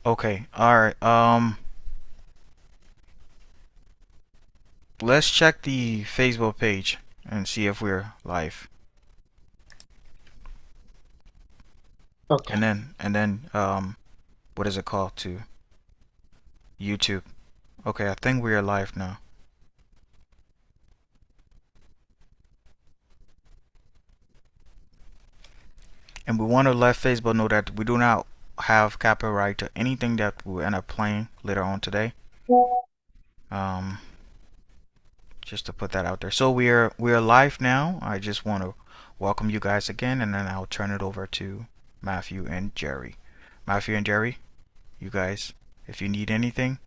Okay, all right. Let's check the Facebook page and see if we're live. Okay. And then what is it called to YouTube? Okay, I think we are live now. And we want to let Facebook know that we do not have copyright to anything that we end up playing later on today. Um, just to put that out there. So we are live now. I just want to welcome you guys again, and then I'll turn it over to Matthew and Jerry. Matthew and Jerry, you guys, if you need anything,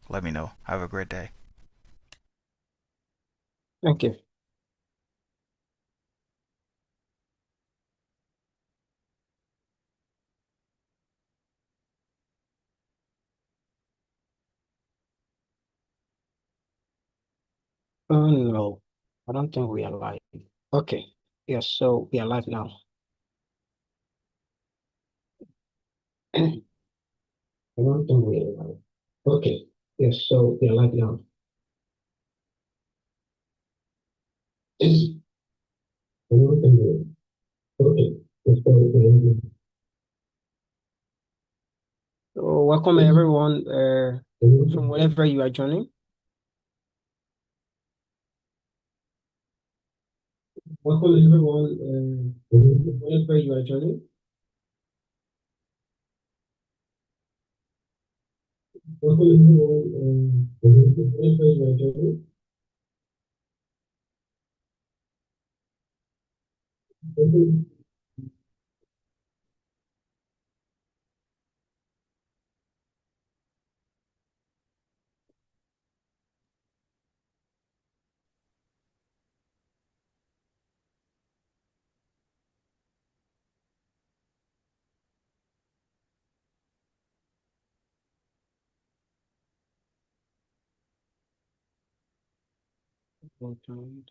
let me know. Have a great day. Thank you. No, I don't think we are live. Okay. Yes, so we are live now. I don't think we are live. Okay. Yes, so we are live now. I don't think we are. Okay. Yes, so we are live now. So welcome everyone from wherever you are joining. Welcome everyone from wherever you are joining. Welcome everyone from wherever you are joining. Welcome. Welcome.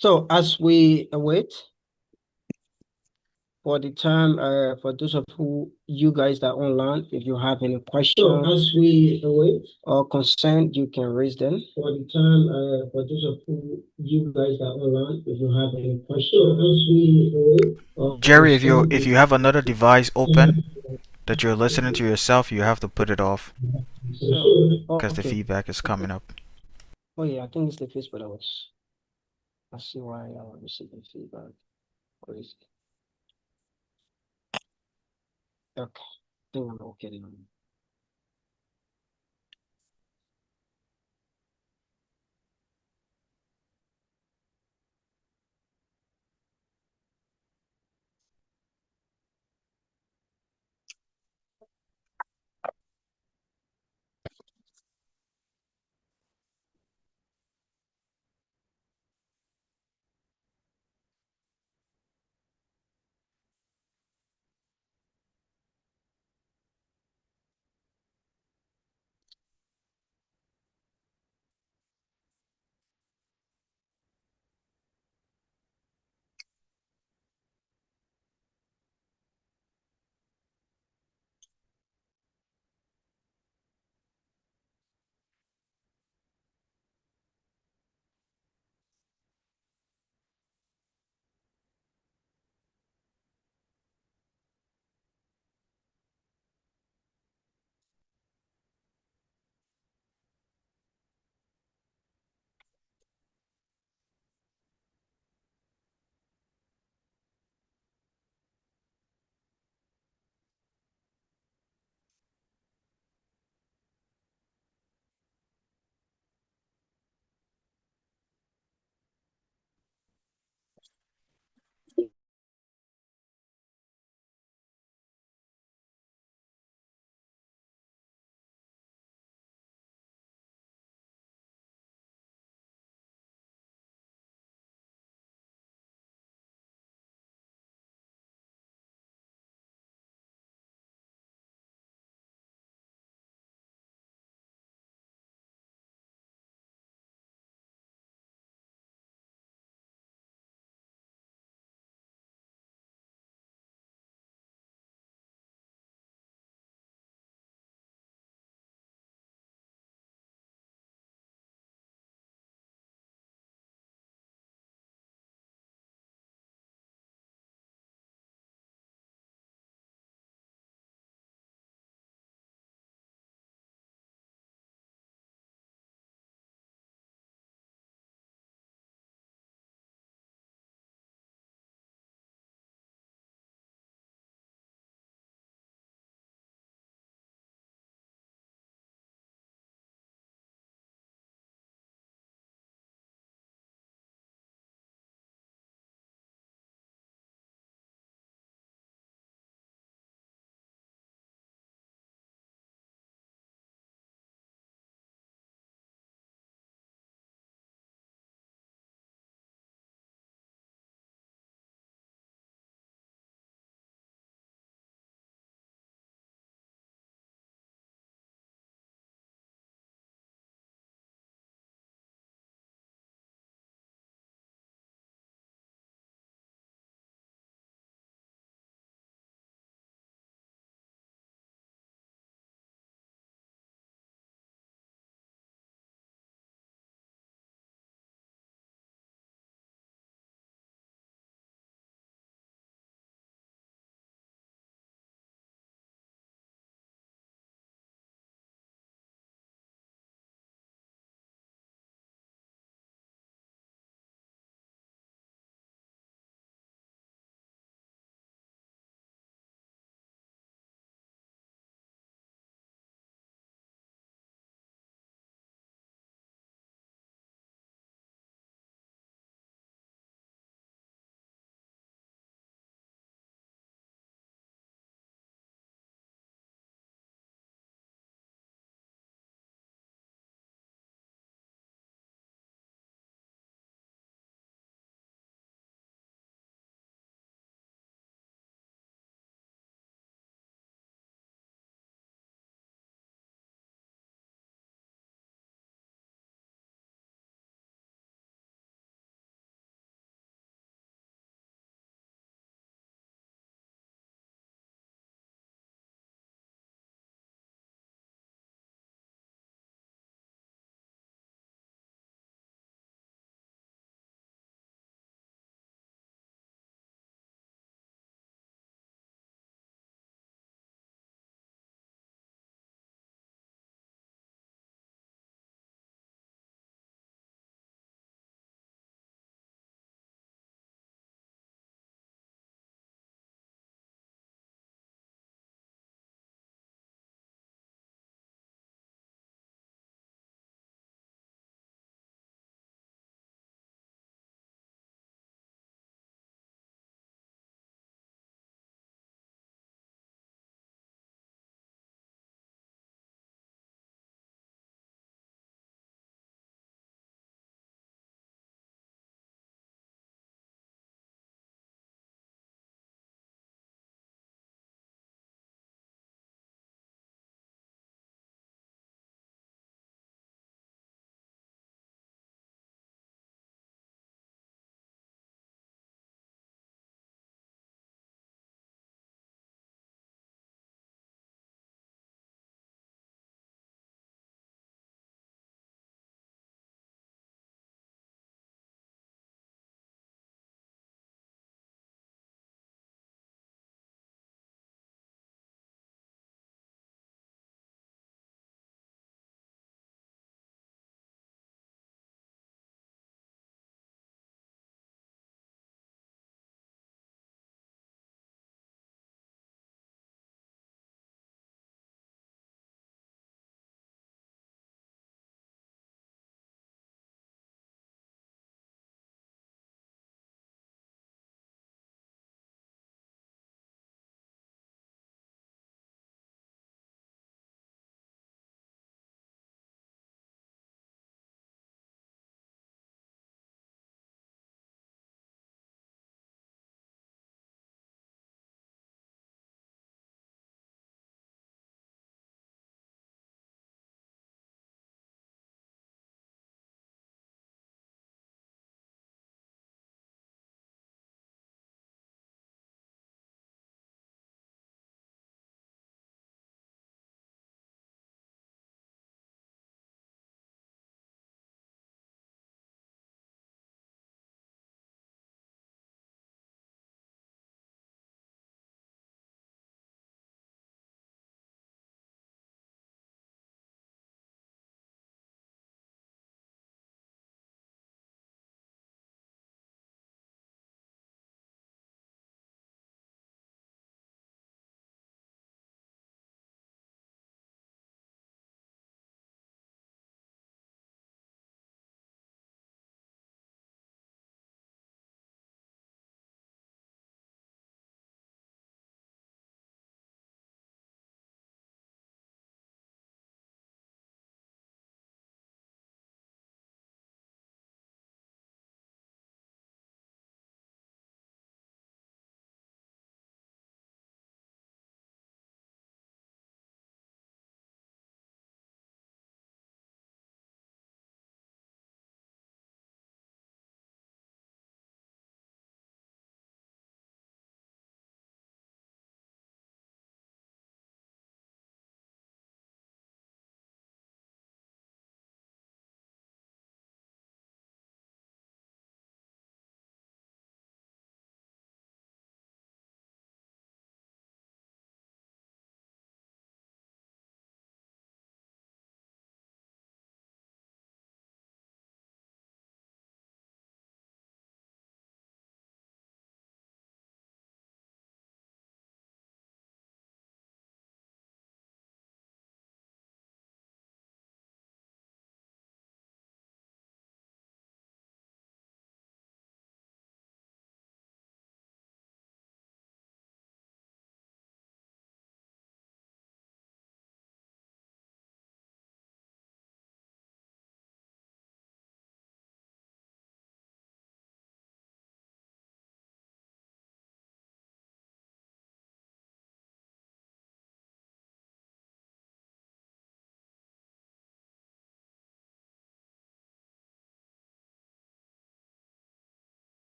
So as we await for the time, for those of who you guys that are online, if you have any questions. So as we await or concern, you can raise them. For the time, for those of who you guys that are online, if you have any questions. So as we await or Jerry, concern, if you you have another device open that you're listening to yourself, you have to put it off because the okay. feedback is coming up. Oh yeah, I think it's the Facebook that was. I see why I was receiving feedback. Crazy. Okay, I think I'm okay now.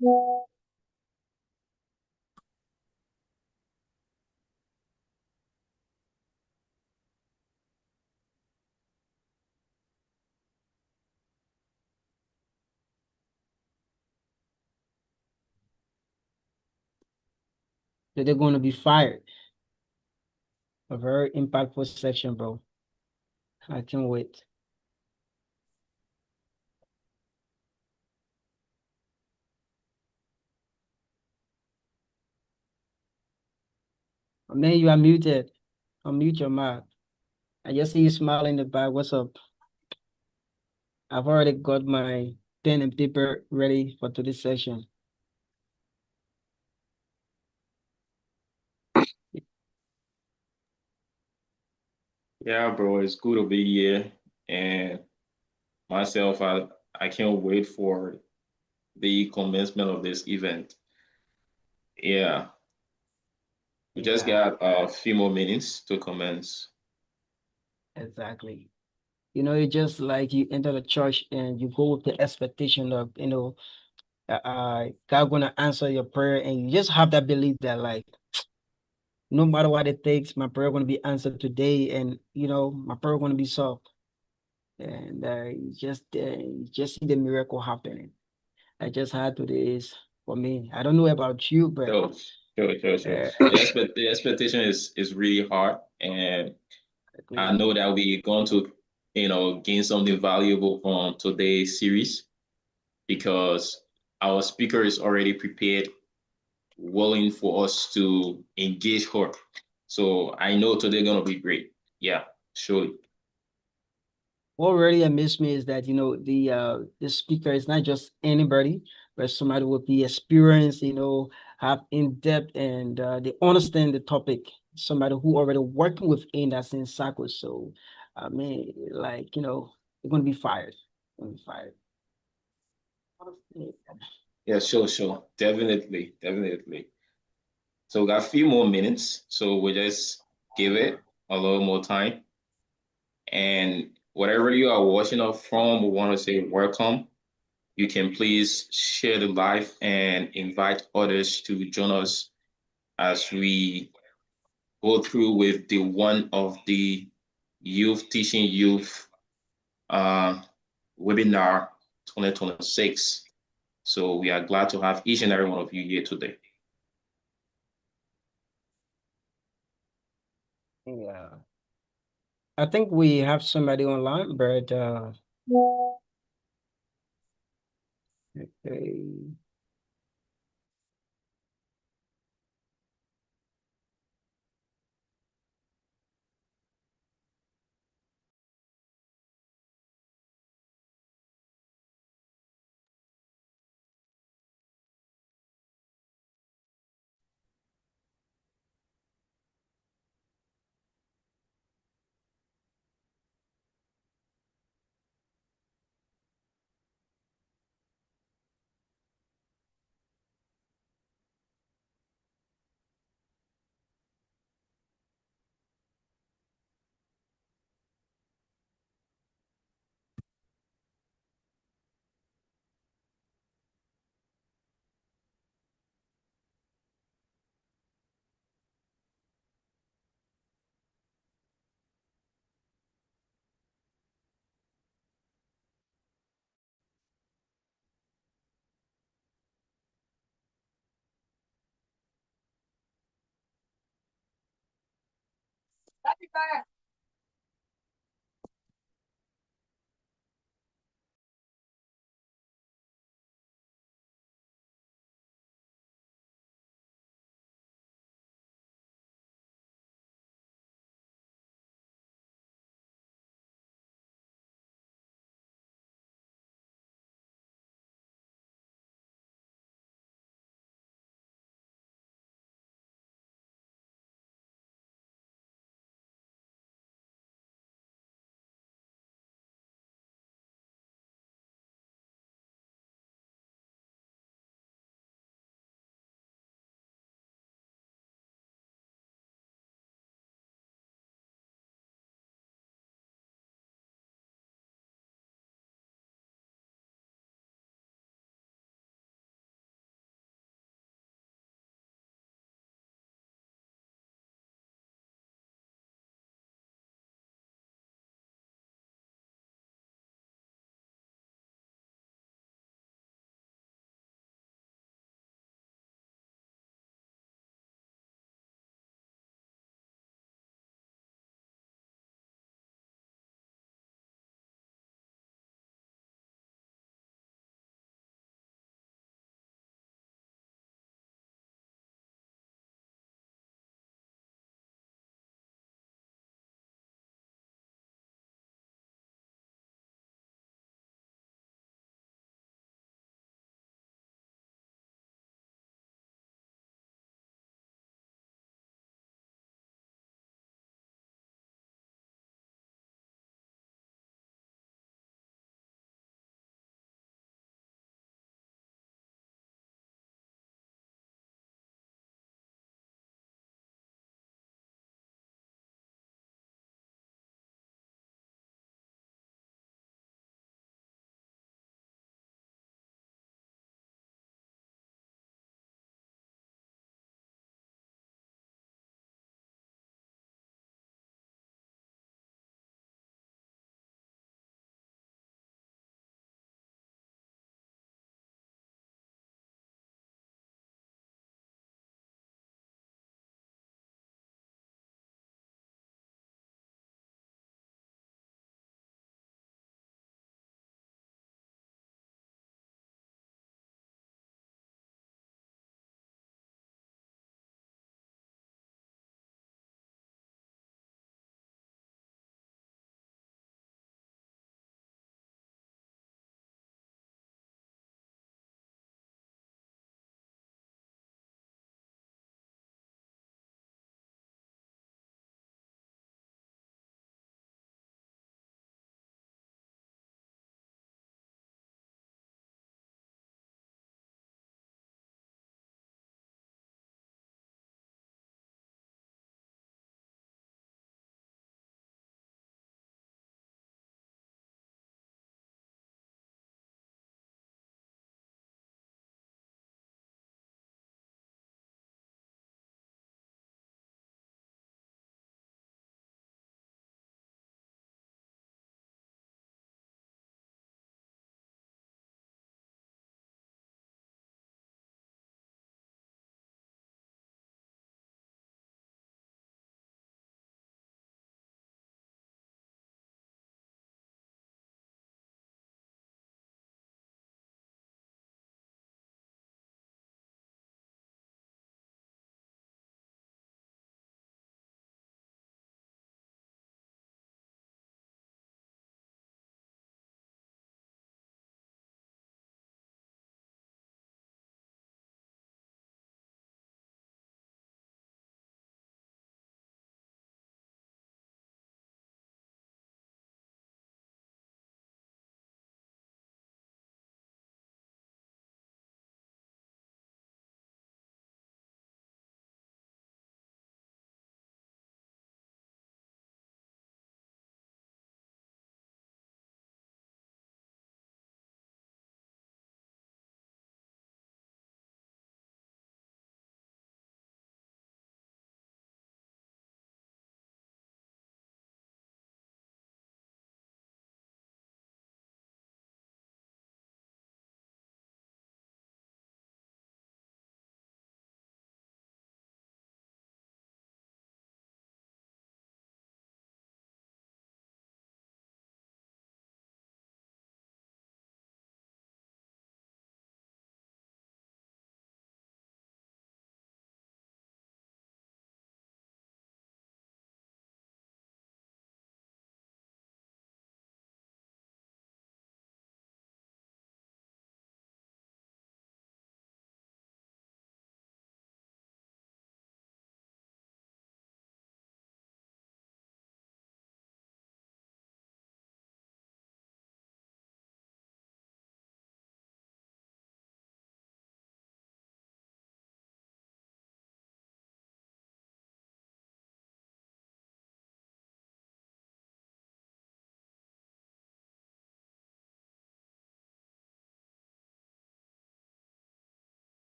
So they're going to be fired. A very impactful section, bro. I can't wait. Man, you are muted. Unmute your mic. I just see you smiling in the back. What's up? I've already got my pen and paper ready for today's session. Yeah, bro, it's good to be here. And myself, I can't wait for the commencement of this event. Yeah, we just Yeah, got a few more minutes to commence. exactly. It's just like you enter the church and you go with the expectation of, God gonna answer your prayer, and you just have that belief that like no matter what it takes, my prayer gonna be answered today, and my prayer gonna be solved. And you just see the miracle happening. I just had today's for me. I don't know about you, but So, sure. uh, The expectation is really hard, and I exactly. know that we're going to, gain something valuable from today's series because our speaker is already prepared, willing for us to engage her. So I know today gonna be great. Yeah, surely. What really amazed me is that the speaker is not just anybody, but somebody with the experience, have in depth, and they understand the topic. Somebody who already working within that same cycle. So, I mean, like they're gonna be fired. Gonna be fired. Yeah, sure. Definitely. So we got a few more minutes. So we just give it a little more time. And whatever you are watching us from, we want to say welcome. You can please share the live and invite others to join us as we go through with the one of the youth teaching youth uh, webinar 2026. So we are glad to have each and every one of you here today. Yeah. I think we have somebody online, but okay.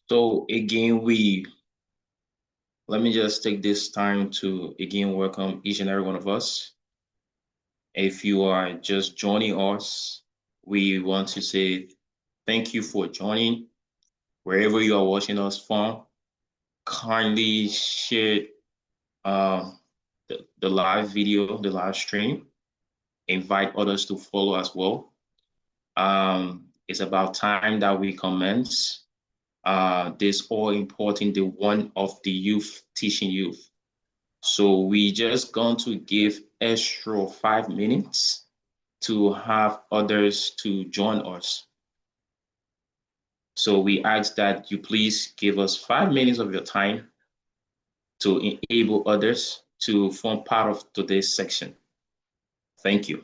So again, let me just take this time to again welcome each and every one of us. If you are just joining us, we want to say thank you for joining. Wherever you are watching us from, kindly share the live video, the live stream. Invite others to follow as well. It's about time that we commence this all important, the one of the youth teaching youth. So we just going to give extra 5 minutes to have others to join us. So we ask that you please give us 5 minutes of your time to enable others to form part of today's section. Thank you.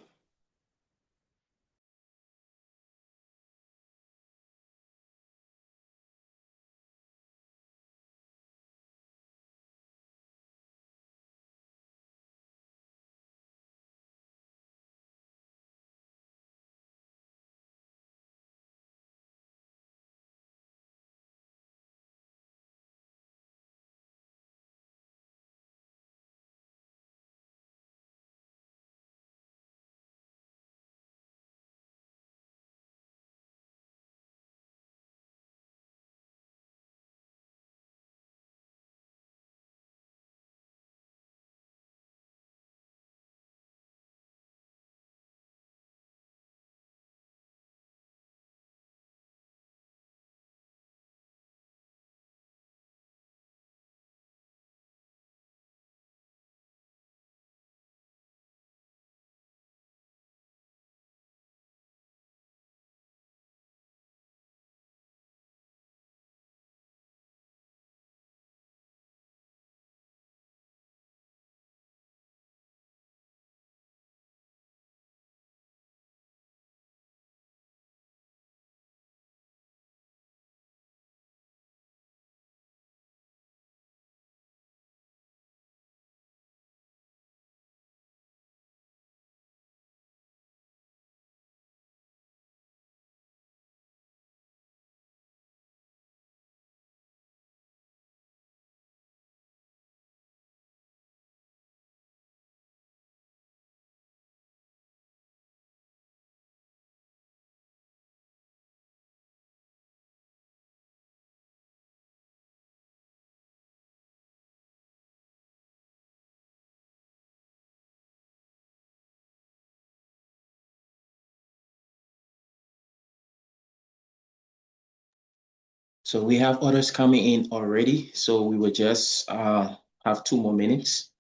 So we have others coming in already. So we will just have 2 more minutes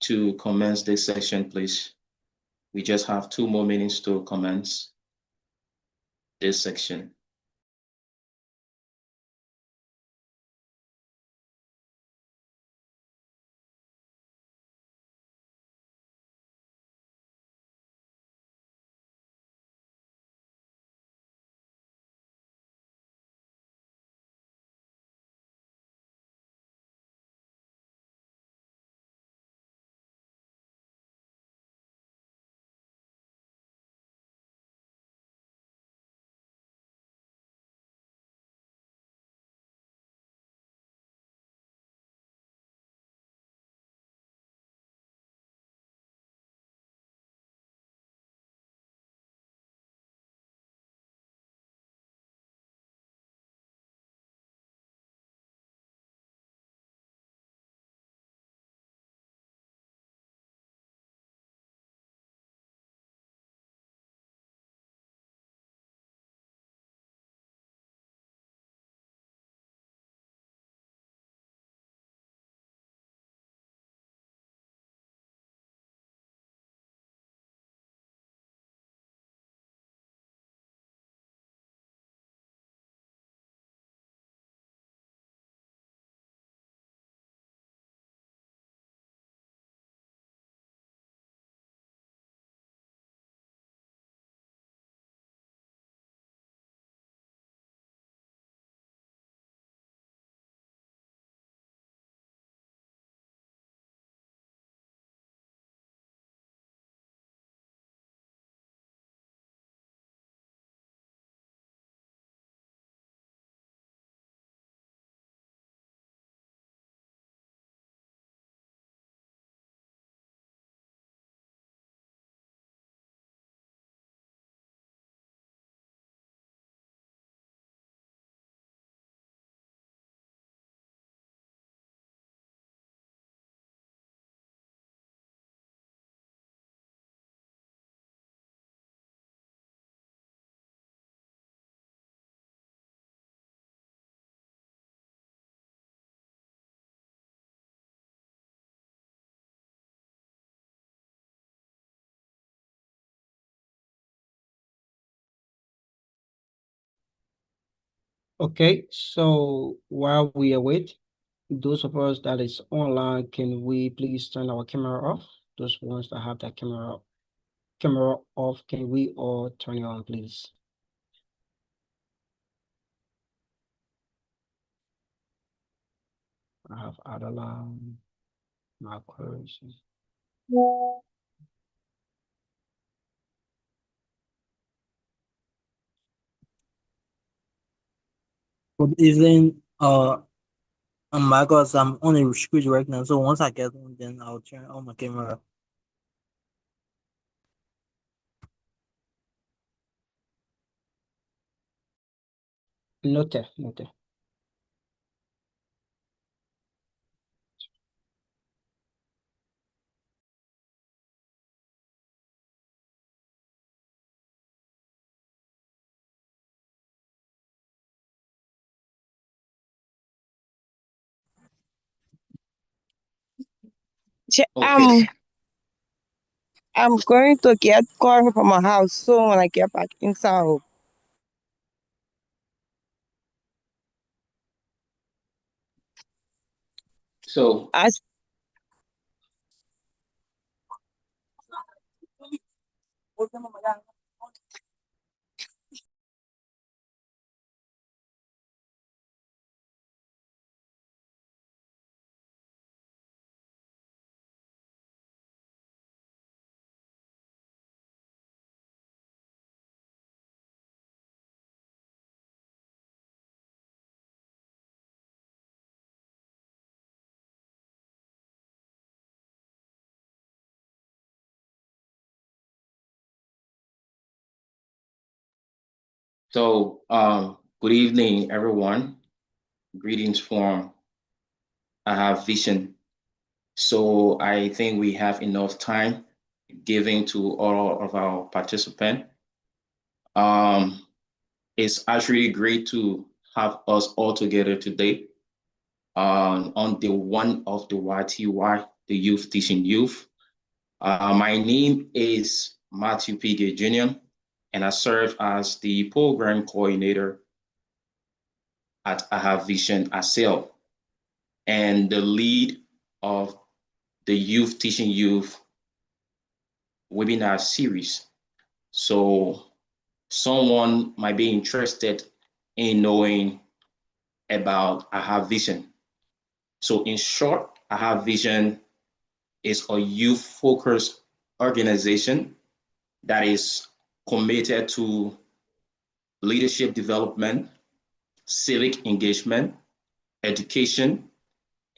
to commence this session, please. We just have 2 more minutes to commence this section. Okay, so while we await, those of us that is online, can we please turn our camera off? Those ones that have that camera off, can we all turn it on, please? I have Adeline, Marcus. Good evening, Marcos. I'm on a screen right now, so once I get on, then I'll turn on my camera. Note, note. Okay. I'm going to get call from my house soon when I get back inside. So As good evening, everyone. Greetings from I Have Vision. So I think we have enough time giving to all of our participants. Um, it's actually great to have us all together today on the one of the YTY, the Youth Teaching Youth. My name is Matthew Pigay Jr., and I serve as the program coordinator at I Have Vision ICEL and the lead of the Youth Teaching Youth webinar series. So someone might be interested in knowing about I Have Vision. So in short, I Have Vision is a youth-focused organization that is committed to leadership development, civic engagement, education,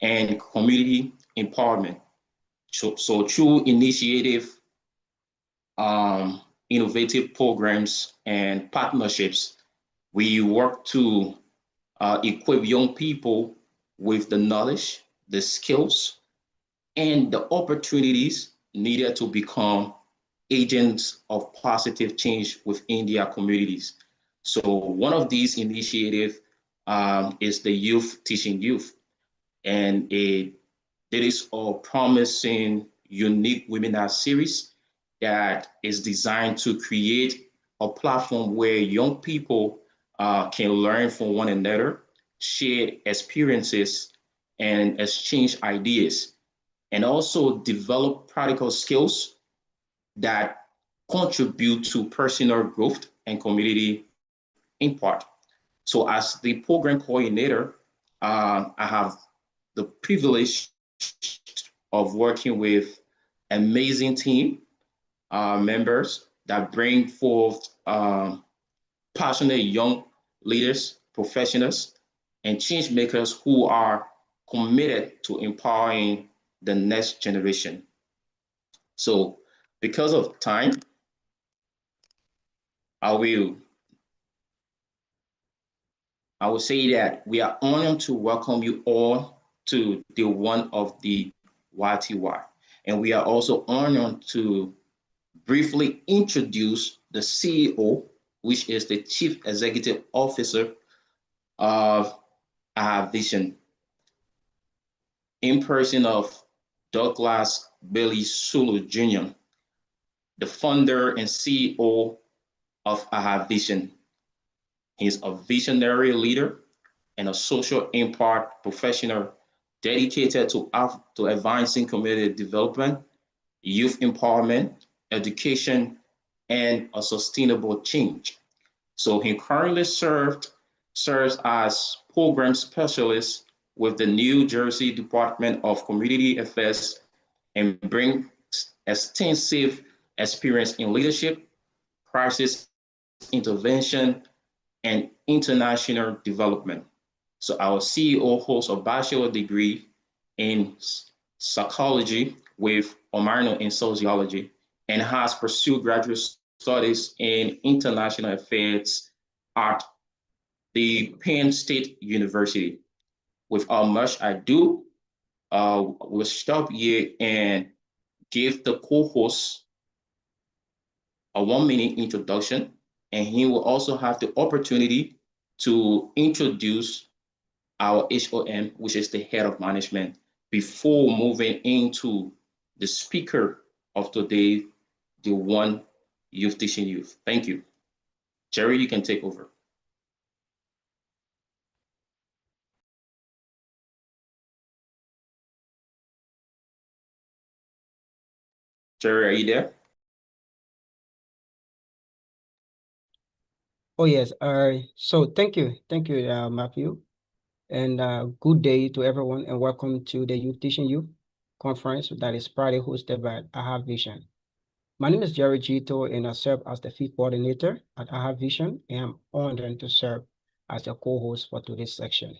and community empowerment. So through initiative, innovative programs, and partnerships, we work to equip young people with the knowledge, the skills, and the opportunities needed to become agents of positive change within their communities. So one of these initiatives is the Youth Teaching Youth, and it is a promising, unique webinar series that is designed to create a platform where young people can learn from one another, share experiences, and exchange ideas, and also develop practical skills that contribute to personal growth and community impact. So as the program coordinator, I have the privilege of working with amazing team members that bring forth passionate young leaders, professionals, and change makers who are committed to empowering the next generation. So because of time, I will I will say that we are honored to welcome you all to the one of the YTY. And we are also honored to briefly introduce the CEO, which is the Chief Executive Officer of our vision, in person of Douglas Billy Sulu Jr., the founder and CEO of our vision. He's a visionary leader and a social impact professional dedicated to advancing community development, youth empowerment, education, and a sustainable change. So he currently serves as program specialist with the New Jersey Department of Community Affairs and brings extensive experience in leadership, crisis intervention, and international development. So our CEO holds a bachelor degree in psychology with a minor in sociology and has pursued graduate studies in international affairs at the Penn State University. Without much ado, we'll stop here and give the co-host a 1 minute introduction, and he will also have the opportunity to introduce our HOM, which is the head of management, before moving into the speaker of today, the one youth teaching youth. Thank you. Jerry, you can take over. Jerry, are you there? Oh, yes. So thank you. Thank you, Matthew. And good day to everyone, and welcome to the Youth Teaching Youth Conference that is proudly hosted by I Vision. My name is Jerry Gito, and I serve as the fifth coordinator at I Vision, and I'm honored to serve as the co-host for today's section.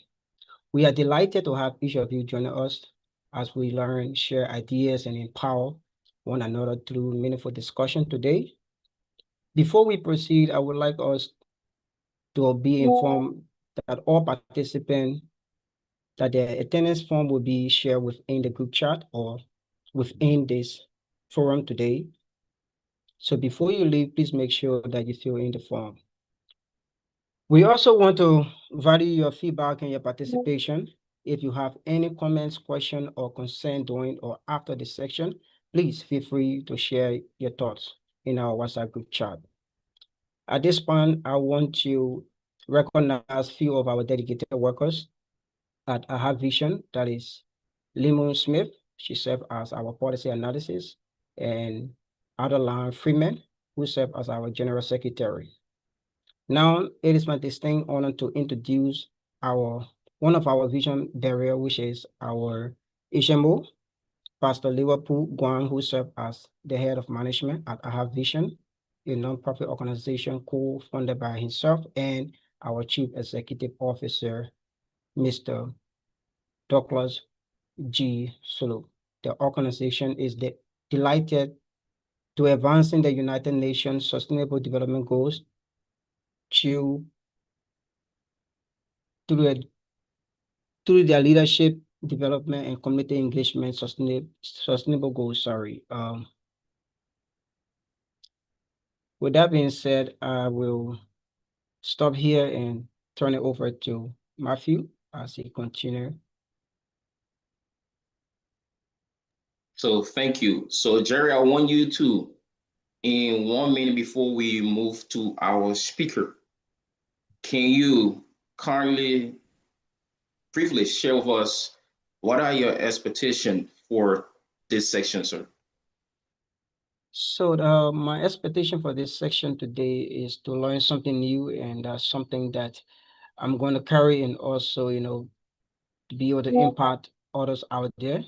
We are delighted to have each of you join us as we learn, share ideas, and empower one another through meaningful discussion today. Before we proceed, I would like us to be informed that all participants, that the attendance form will be shared within the group chat or within this forum today. So before you leave, please make sure that you fill in the form. We also want to value your feedback and your participation. If you have any comments, question, or concern during or after the section, please feel free to share your thoughts in our WhatsApp group chat. At this point, I want to recognize a few of our dedicated workers at I Vision. That is Limon Smith. She served as our policy analysis, and Adeline Freeman, who served as our general secretary. Now, it is my distinct honor to introduce one of our vision barrier, which is our HMO, Pastor Liverpool Guang, who served as the head of management at I Vision, a nonprofit organization co-funded by himself and our chief executive officer, Mr. Douglas G. Sulu. The organization is delighted to advancing the United Nations Sustainable Development Goals through their leadership, development, and community engagement sustainable goals. With that being said, I will stop here and turn it over to Matthew as he continues. So thank you. So Jerry, I want you to, in 1 minute before we move to our speaker, can you kindly briefly share with us what are your expectations for this section, sir? So my expectation for this section today is to learn something new, and something that I'm going to carry, and also, to be able to impact others out there.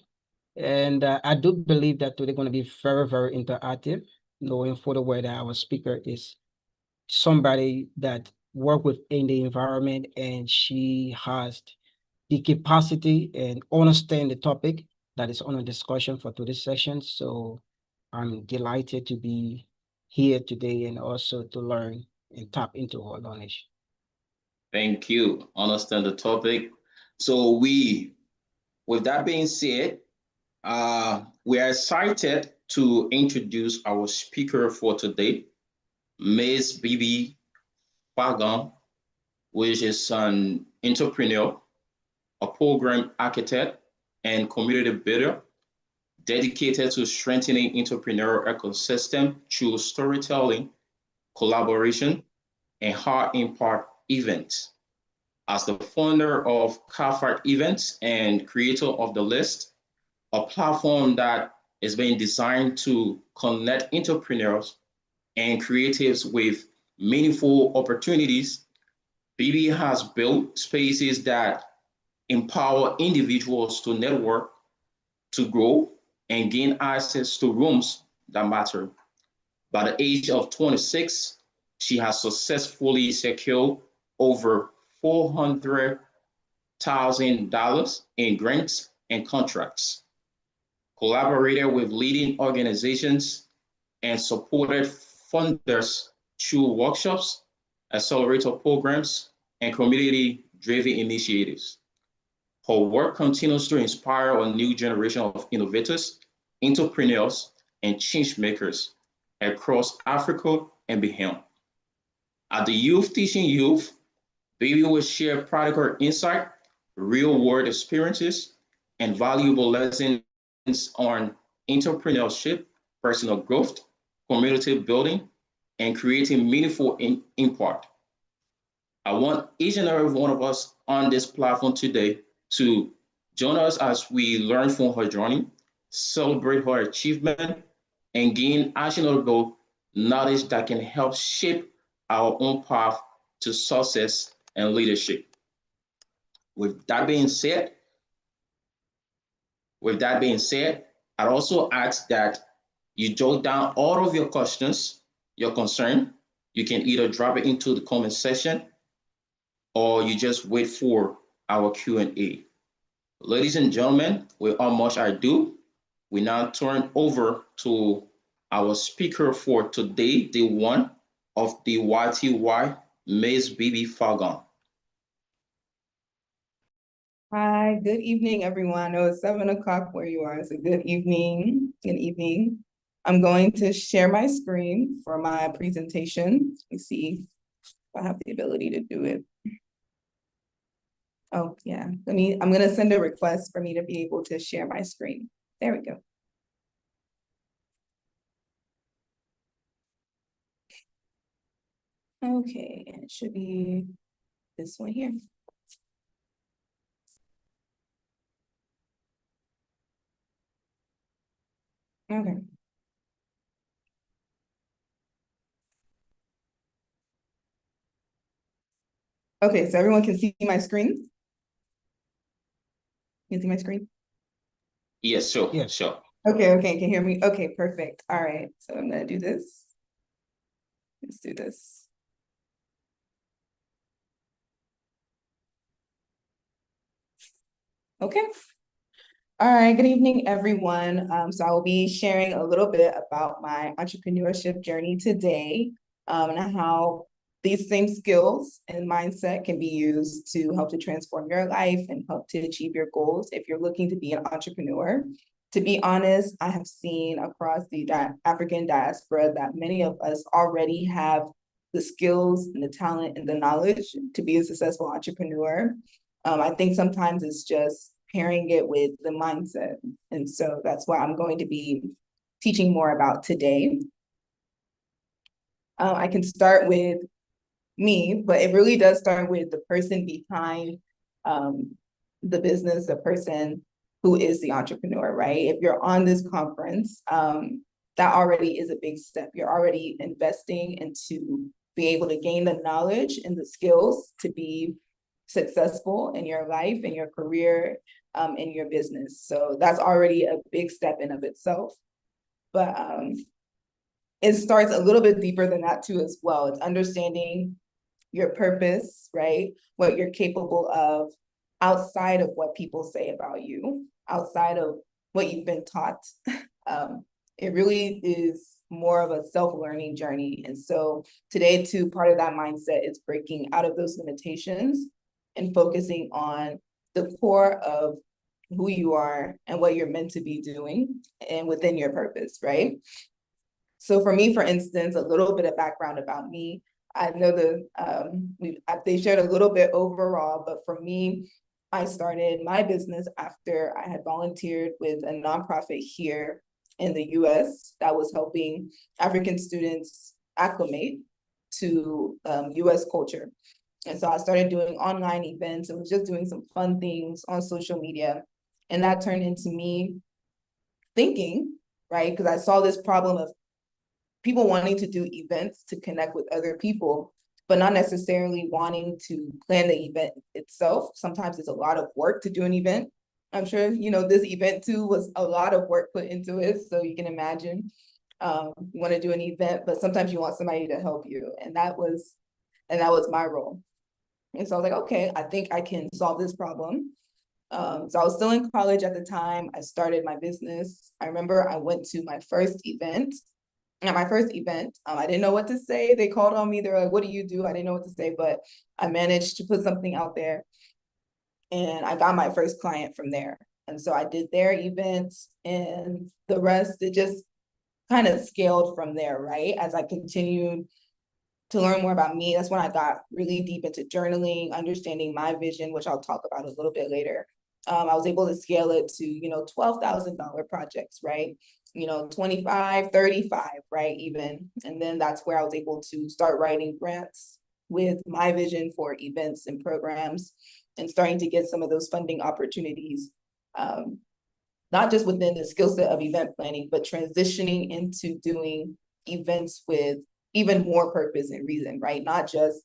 And I do believe that today going to be very, very interactive, knowing for the way that our speaker is somebody that work within the environment, and she has the capacity and understand the topic that is on a discussion for today's session. So I'm delighted to be here today and also to learn and tap into her knowledge. Thank you. Understand the topic. So with that being said, we are excited to introduce our speaker for today, Ms. Bibi Fagan, which is an entrepreneur, a program architect, and community builder dedicated to strengthening entrepreneurial ecosystem through storytelling, collaboration, and high impact Events. As the founder of CAFART Events and creator of The List, a platform that is being designed to connect entrepreneurs and creatives with meaningful opportunities, BB has built spaces that empower individuals to network, to grow, and gain access to rooms that matter. By the age of 26, she has successfully secured over $400,000 in grants and contracts, collaborated with leading organizations, and supported funders through workshops, accelerator programs, and community-driven initiatives. Her work continues to inspire a new generation of innovators, entrepreneurs, and change makers across Africa and beyond. At the Youth Teaching Youth, Baby will share practical insight, real-world experiences, and valuable lessons on entrepreneurship, personal growth, community building, and creating meaningful impact. I want each and every one of us on this platform today to join us as we learn from her journey, celebrate her achievement, and gain actionable knowledge that can help shape our own path to success and leadership. With that being said, I'd also ask that you jot down all of your questions, your concern. You can either drop it into the comment section or you just wait for our Q&A. Ladies and gentlemen, without much ado, we now turn over to our speaker for today, day one of the YTY, Ms. Bibi Fagan. Hi, good evening, everyone. I know it's 7 o'clock where you are, so good evening, good evening. I'm going to share my screen for my presentation. Let me see if I have the ability to do it. Oh, yeah, I'm gonna send a request for me to be able to share my screen. There we go. Okay, and it should be this one here. Okay. Okay, so everyone can see my screen? You can see my screen? Yes, sure, Yes. sure. Okay, can you hear me? Okay, perfect. All right, so I'm gonna do this. Let's do this. Okay. All right, good evening, everyone. So I will be sharing a little bit about my entrepreneurship journey today, and how these same skills and mindset can be used to help to transform your life and help to achieve your goals if you're looking to be an entrepreneur. To be honest, I have seen across the African diaspora that many of us already have the skills and the talent and the knowledge to be a successful entrepreneur. I think sometimes it's just pairing it with the mindset. And so that's what I'm going to be teaching more about today. I can start with me, but it really does start with the person behind the business, the person who is the entrepreneur, right? If you're on this conference, that already is a big step. You're already investing into be able to gain the knowledge and the skills to be successful in your life, in your career, in your business. So that's already a big step in of itself. But it starts a little bit deeper than that too as well. It's understanding your purpose, right? What you're capable of outside of what people say about you, outside of what you've been taught. It really is more of a self-learning journey. And so today too, part of that mindset is breaking out of those limitations and focusing on the core of who you are and what you're meant to be doing and within your purpose, right? So for me, for instance, a little bit of background about me. I know they shared a little bit overall, but for me, I started my business after I had volunteered with a nonprofit here in the US that was helping African students acclimate to US culture. And so I started doing online events and was just doing some fun things on social media. And that turned into me thinking, right? Because I saw this problem of people wanting to do events to connect with other people, but not necessarily wanting to plan the event itself. Sometimes it's a lot of work to do an event. I'm sure, you know, this event too was a lot of work put into it. So you can imagine you want to do an event, but sometimes you want somebody to help you. And that was my role. And so I was like, okay, I think I can solve this problem. So I was still in college at the time. I started my business. I remember I went to my first event. At my first event, I didn't know what to say. They called on me. They're like, what do you do? I didn't know what to say, but I managed to put something out there. And I got my first client from there. And so I did their event, and the rest, it just kind of scaled from there, right? As I continued to learn more about me, that's when I got really deep into journaling, understanding my vision, which I'll talk about a little bit later. I was able to scale it to, you know, $12,000 projects, right? You know, 25, 35, right? Even. And then that's where I was able to start writing grants with my vision for events and programs and starting to get some of those funding opportunities. Not just within the skill set of event planning, but transitioning into doing events with even more purpose and reason, right? Not just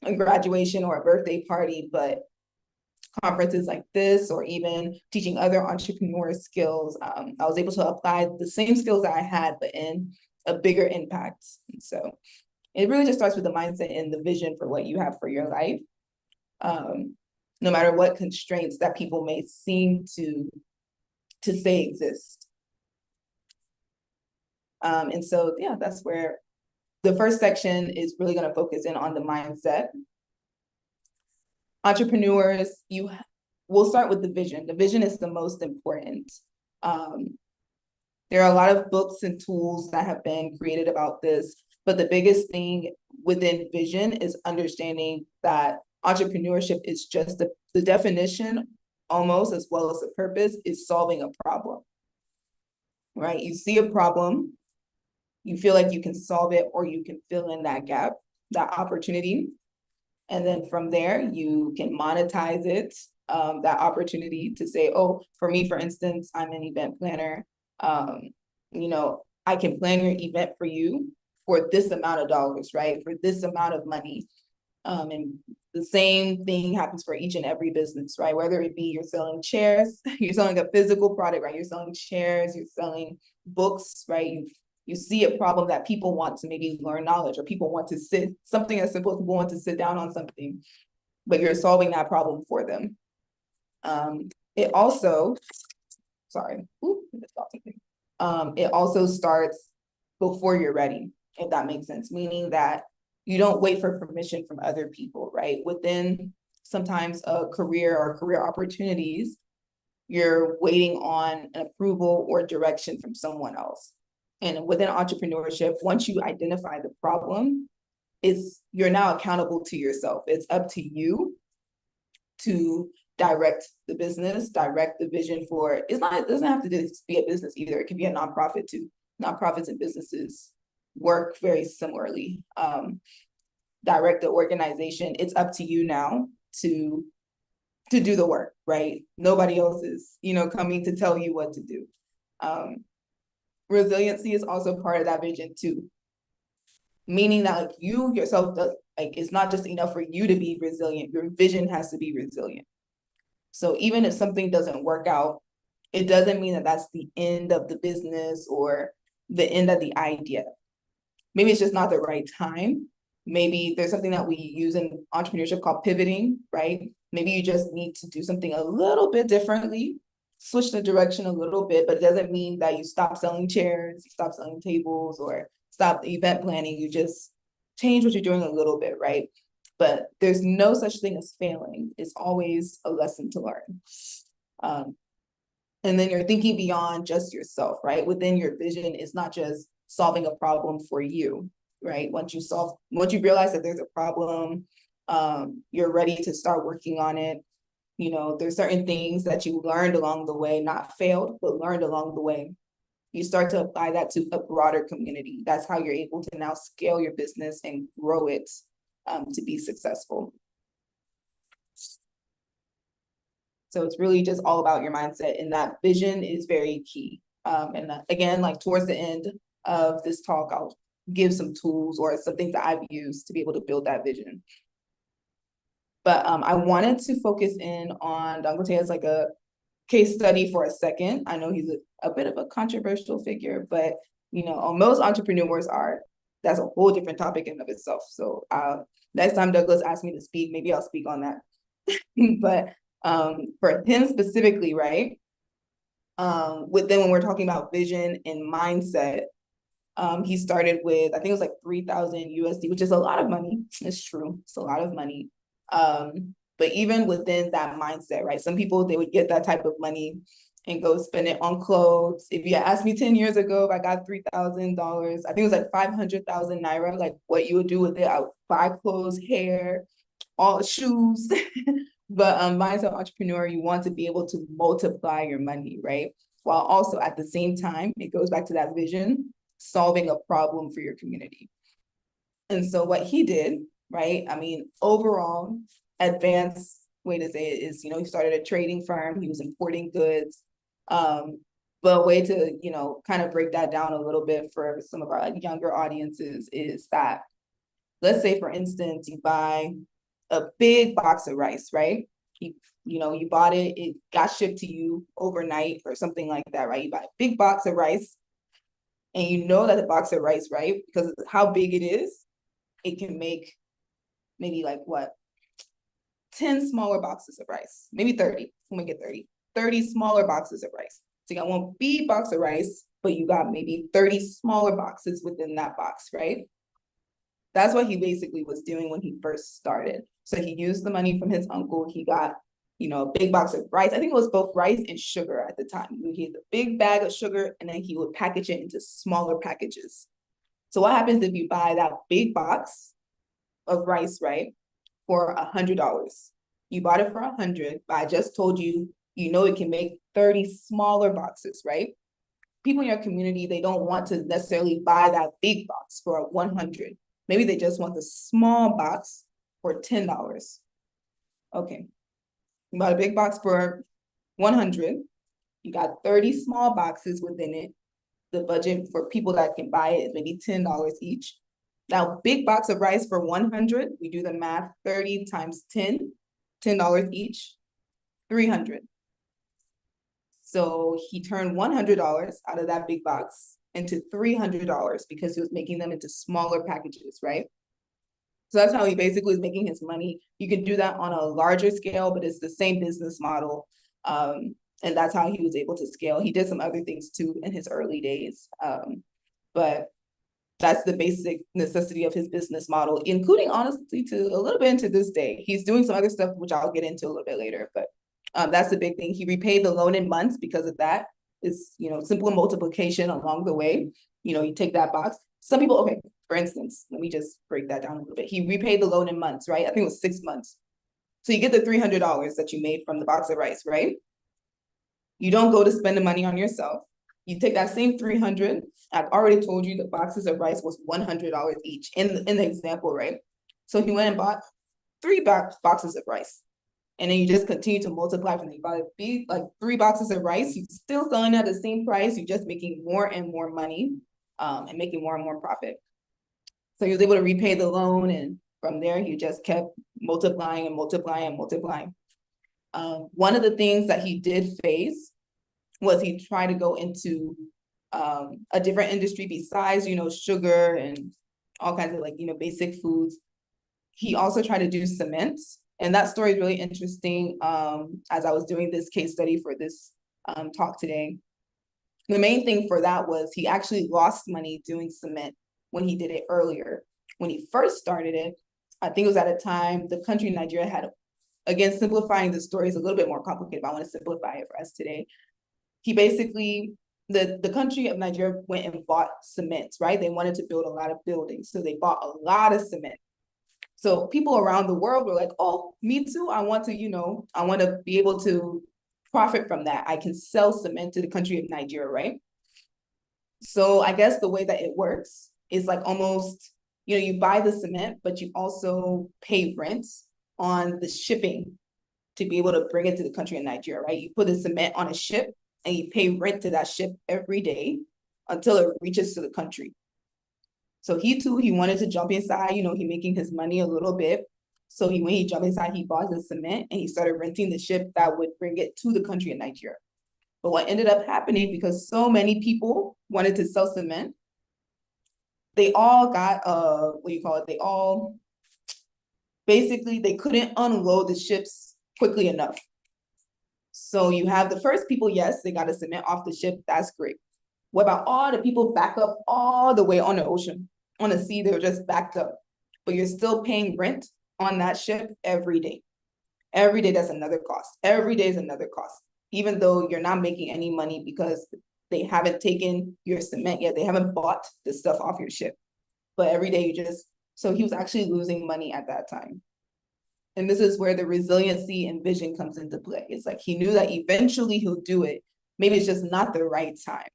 a graduation or a birthday party, but conferences like this, or even teaching other entrepreneur skills. I was able to apply the same skills that I had, but in a bigger impact. And so it really just starts with the mindset and the vision for what you have for your life. No matter what constraints that people may seem to say exist. And so, yeah, that's where the first section is really going to focus in on the mindset. Entrepreneurs, we'll start with the vision. The vision is the most important. There are a lot of books and tools that have been created about this, but the biggest thing within vision is understanding that entrepreneurship is just the definition, almost as well as the purpose, is solving a problem, right? You see a problem, you feel like you can solve it, or you can fill in that gap, that opportunity. And then from there, you can monetize it, that opportunity to say, oh, for me, for instance, I'm an event planner. You know, I can plan your event for you for this amount of dollars, right? For this amount of money. And the same thing happens for each and every business, right? Whether it be you're selling chairs, you're selling a physical product, right? You're selling chairs, you're selling books, right? You see a problem that people want to maybe learn knowledge, or people want to sit, something as simple as people want to sit down on something, but you're solving that problem for them. It also, sorry, it also starts before you're ready, if that makes sense, meaning that you don't wait for permission from other people, right? Within sometimes a career or career opportunities, you're waiting on an approval or direction from someone else. And within entrepreneurship, once you identify the problem, you're now accountable to yourself. It's up to you to direct the business, direct the vision for it. It doesn't have to just be a business either. It can be a nonprofit too. Nonprofits and businesses work very similarly. Direct the organization. It's up to you now to do the work, right? Nobody else is, coming to tell you what to do. Resiliency is also part of that vision too. Meaning that like you yourself, it's not just enough for you to be resilient. Your vision has to be resilient. So even if something doesn't work out, it doesn't mean that that's the end of the business or the end of the idea. Maybe it's just not the right time. Maybe there's something that we use in entrepreneurship called pivoting, right? Maybe you just need to do something a little bit differently, switch the direction a little bit, but it doesn't mean that you stop selling chairs, you stop selling tables, or stop event planning. You just change what you're doing a little bit, right? But there's no such thing as failing. It's always a lesson to learn. And then you're thinking beyond just yourself, right? Within your vision, it's not just solving a problem for you, right? Once you realize that there's a problem, you're ready to start working on it. There's certain things that you learned along the way, not failed, but learned along the way. You start to apply that to a broader community. That's how you're able to now scale your business and grow it to be successful. So it's really just all about your mindset, and that vision is very key. And again, like towards the end of this talk, I'll give some tools or some things that I've used to be able to build that vision. But I wanted to focus in on Dangote as like a case study for a second. I know he's a bit of a controversial figure, but you know, most entrepreneurs are. That's a whole different topic in of itself. So next time Douglas asks me to speak, maybe I'll speak on that. But for him specifically, right? When we're talking about vision and mindset, he started with, I think it was like 3,000 USD, which is a lot of money. It's true. It's a lot of money. But even within that mindset, right? Some people, they would get that type of money and go spend it on clothes. If you asked me 10 years ago, if I got $3,000, I think it was like 500,000 Naira, like what you would do with it, I would buy clothes, hair, all shoes. But mindset entrepreneur, you want to be able to multiply your money, right? While also at the same time, it goes back to that vision, solving a problem for your community. And so what he did, right? I mean, overall, advanced way to say it is, you know, he started a trading firm, he was importing goods. But a way to, you know, kind of break that down a little bit for some of our like younger audiences is that, let's say, for instance, you buy a big box of rice, right? You bought it, it got shipped to you overnight or something like that, right? You buy a big box of rice, and you know that the box of rice, right? Because of how big it is, it can make maybe like what? 10 smaller boxes of rice, maybe 30, we'll make it 30 smaller boxes of rice. So you got one big box of rice, but you got maybe 30 smaller boxes within that box, right? That's what he basically was doing when he first started. So he used the money from his uncle. He got, you know, a big box of rice. I think it was both rice and sugar at the time. He had a big bag of sugar, and then he would package it into smaller packages. So what happens if you buy that big box of rice, right, for $100? You bought it for 100, but I just told you, you know, it can make 30 smaller boxes, right? People in your community, they don't want to necessarily buy that big box for 100. Maybe they just want the small box for $10. Okay, you bought a big box for 100. You got 30 small boxes within it. The budget for people that can buy it is maybe $10 each. Now, big box of rice for 100, we do the math, 30 times 10, $10 each, 300. So he turned $100 out of that big box into $300 because he was making them into smaller packages, right? So that's how he basically is making his money. You can do that on a larger scale, but it's the same business model. And that's how he was able to scale. He did some other things too in his early days. But that's the basic necessity of his business model, including honestly to a little bit into this day. He's doing some other stuff, which I'll get into a little bit later, but that's the big thing. He repaid the loan in months because of that. It's, you know, simple multiplication along the way. You know, you take that box. Some people, okay, for instance, let me just break that down a little bit. He repaid the loan in months, right? I think it was 6 months. So you get the $300 that you made from the box of rice, right? You don't go to spend the money on yourself. You take that same 300. I've already told you the boxes of rice was $100 each in the example, right? So he went and bought 3 boxes of rice. And then you just continue to multiply from there. You buy big, like 3 boxes of rice, you're still selling at the same price. You're just making more and more money and making more and more profit. So he was able to repay the loan. And from there, he just kept multiplying and multiplying and multiplying. One of the things that he did face was he tried to go into a different industry besides, you know, sugar and all kinds of like, you know, basic foods. He also tried to do cement. And that story is really interesting as I was doing this case study for this talk today. The main thing for that was he actually lost money doing cement when he did it earlier. When he first started it, I think it was at a time the country Nigeria had, again, simplifying the story is a little bit more complicated, but I want to simplify it for us today. He basically, the country of Nigeria went and bought cement, right? They wanted to build a lot of buildings. So they bought a lot of cement. So people around the world were like, oh, me too. I want to, you know, I want to be able to profit from that. I can sell cement to the country of Nigeria, right? So I guess the way that it works is like almost you buy the cement, but you also pay rent on the shipping to be able to bring it to the country of Nigeria, right? You put the cement on a ship and you pay rent to that ship every day until it reaches to the country. So he wanted to jump inside, he making his money a little bit. So when he jumped inside, he bought the cement and he started renting the ship that would bring it to the country of Nigeria. But what ended up happening, because so many people wanted to sell cement, they all got, they all, basically, they couldn't unload the ships quickly enough. So you have the first people, yes, they got a cement off the ship, that's great. What about all the people back up all the way on the ocean, on the sea, they were just backed up, but you're still paying rent on that ship every day. Every day, that's another cost. Every day is another cost, even though you're not making any money because they haven't taken your cement yet. They haven't bought the stuff off your ship. But every day so he was actually losing money at that time. And this is where the resiliency and vision comes into play. It's like he knew that eventually he'll do it. Maybe it's just not the right time.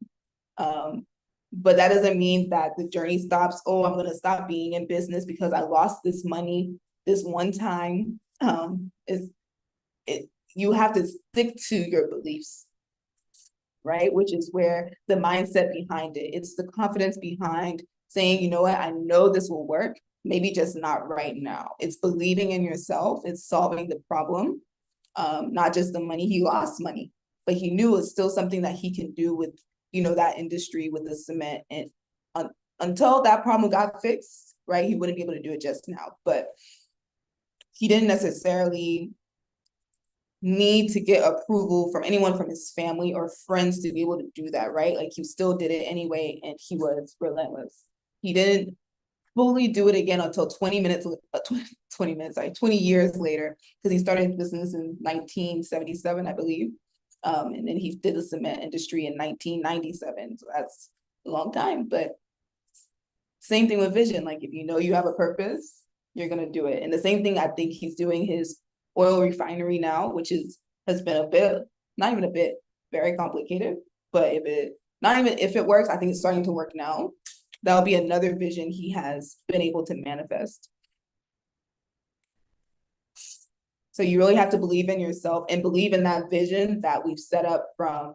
But that doesn't mean that the journey stops. Oh, I'm going to stop being in business because I lost this money this one time. You have to stick to your beliefs, right? Which is where the mindset behind it. It's the confidence behind saying, you know what, I know this will work, maybe just not right now. It's believing in yourself. It's solving the problem, not just the money. He lost money, but he knew it's still something that he can do with, that industry with the cement. And until that problem got fixed, right, he wouldn't be able to do it just now. But he didn't necessarily need to get approval from anyone from his family or friends to be able to do that, right? Like he still did it anyway, and he was relentless. He didn't fully do it again until 20 years later, because he started business in 1977, I believe. And then he did the cement industry in 1997. So that's a long time, but same thing with vision. Like if you know you have a purpose, you're gonna do it. And the same thing I think he's doing his oil refinery now, which has been a bit, not even a bit, very complicated, but if it works, I think it's starting to work now. That'll be another vision he has been able to manifest. So you really have to believe in yourself and believe in that vision that we've set up from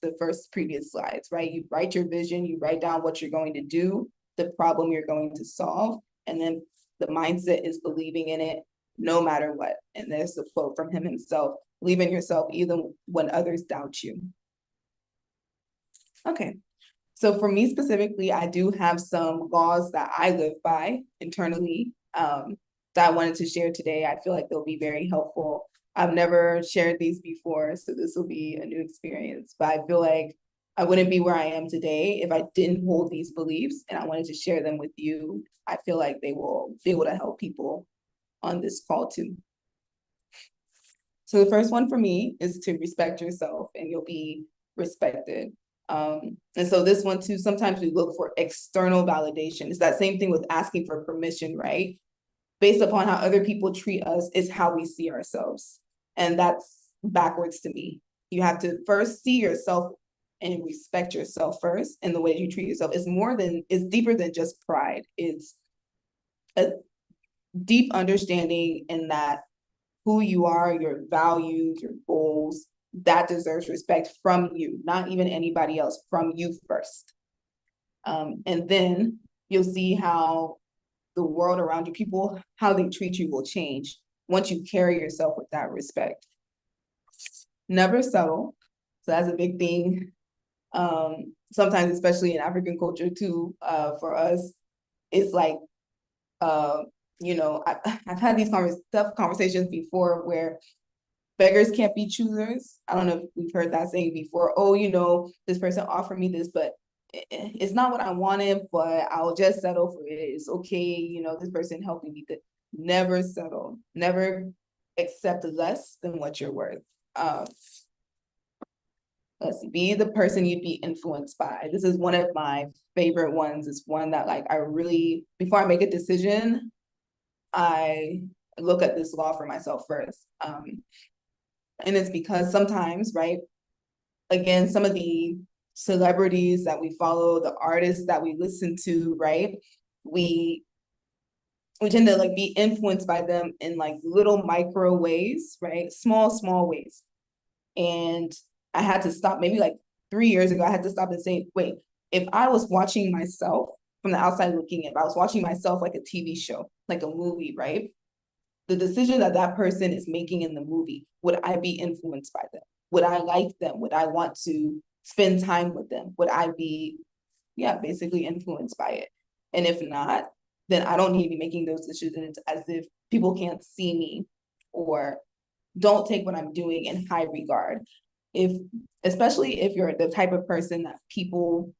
the previous slides, right? You write your vision, you write down what you're going to do, the problem you're going to solve, and then the mindset is believing in it no matter what. And there's a quote from him himself: believe in yourself even when others doubt you. Okay, so for me specifically, I do have some laws that I live by internally that I wanted to share today. I feel like they'll be very helpful. I've never shared these before, so this will be a new experience, but I feel like I wouldn't be where I am today if I didn't hold these beliefs, and I wanted to share them with you. I feel like they will be able to help people on this call too. So the first one for me is to respect yourself and you'll be respected. And so this one too, sometimes we look for external validation. It's that same thing with asking for permission, right? Based upon how other people treat us is how we see ourselves. And that's backwards to me. You have to first see yourself and respect yourself first, and the way you treat yourself is deeper than just pride. It's a deep understanding in that who you are, your values, your goals, that deserves respect from you, not even anybody else, from you first. And then you'll see how the world around you, people, how they treat you will change once you carry yourself with that respect. Never settle. So that's a big thing. Sometimes, especially in African culture too, for us, it's like, I've had these tough conversations before where beggars can't be choosers. I don't know if we've heard that saying before. Oh, this person offered me this, but it's not what I wanted, but I'll just settle for it. It's okay. This person helped me. Never settle. Never accept less than what you're worth. Let's see, be the person you'd be influenced by. This is one of my favorite ones. It's one that before I make a decision, I look at this law for myself first. And it's because sometimes, right, again, some of the celebrities that we follow, the artists that we listen to, right, we we tend to like be influenced by them in like little micro ways, right? Small ways. And I had to stop, maybe like 3 years ago, I had to stop and say, wait, if I was watching myself from the outside looking in, if I was watching myself like a TV show, like a movie, right? The decision that that person is making in the movie, would I be influenced by them? Would I like them? Would I want to spend time with them? Would I be, yeah, basically influenced by it? And if not, then I don't need to be making those decisions as if people can't see me or don't take what I'm doing in high regard. If, especially if you're the type of person that people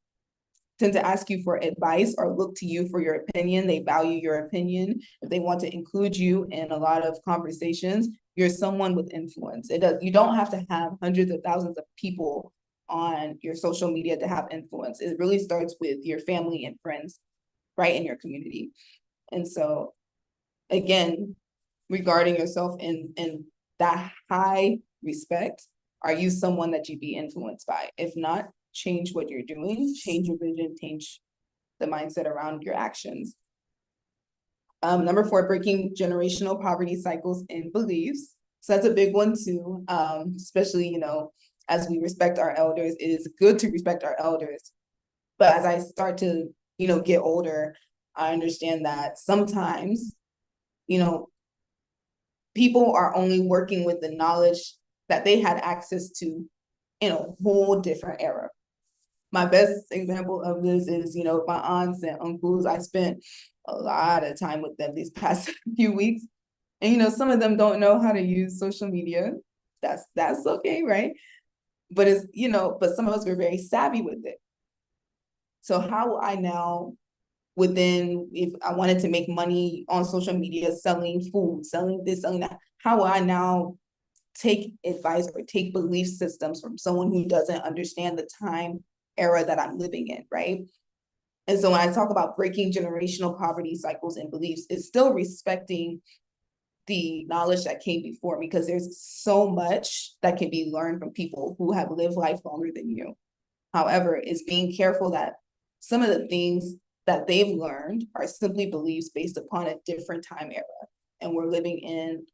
tend to ask you for advice or look to you for your opinion, they value your opinion, if they want to include you in a lot of conversations, you're someone with influence. You don't have to have hundreds of thousands of people on your social media to have influence. It really starts with your family and friends, right, in your community. And so again, regarding yourself in that high respect, are you someone that you'd be influenced by? If not, change what you're doing, change your vision, change the mindset around your actions. Number 4, breaking generational poverty cycles and beliefs. So that's a big one too, especially, you know, as we respect our elders, it is good to respect our elders. But as I start to, you know, get older, I understand that sometimes, you know, people are only working with the knowledge that they had access to in a whole different era. My best example of this is, you know, my aunts and uncles. I spent a lot of time with them these past few weeks. And, you know, some of them don't know how to use social media. That's okay, right? But it's, you know, but some of us were very savvy with it. So how will I now, within, if I wanted to make money on social media, selling food, selling this, selling that, how will I now take advice or take belief systems from someone who doesn't understand the time era that I'm living in, right? And so when I talk about breaking generational poverty cycles and beliefs, it's still respecting the knowledge that came before me, because there's so much that can be learned from people who have lived life longer than you. However, it's being careful that some of the things that they've learned are simply beliefs based upon a different time era. And we're living in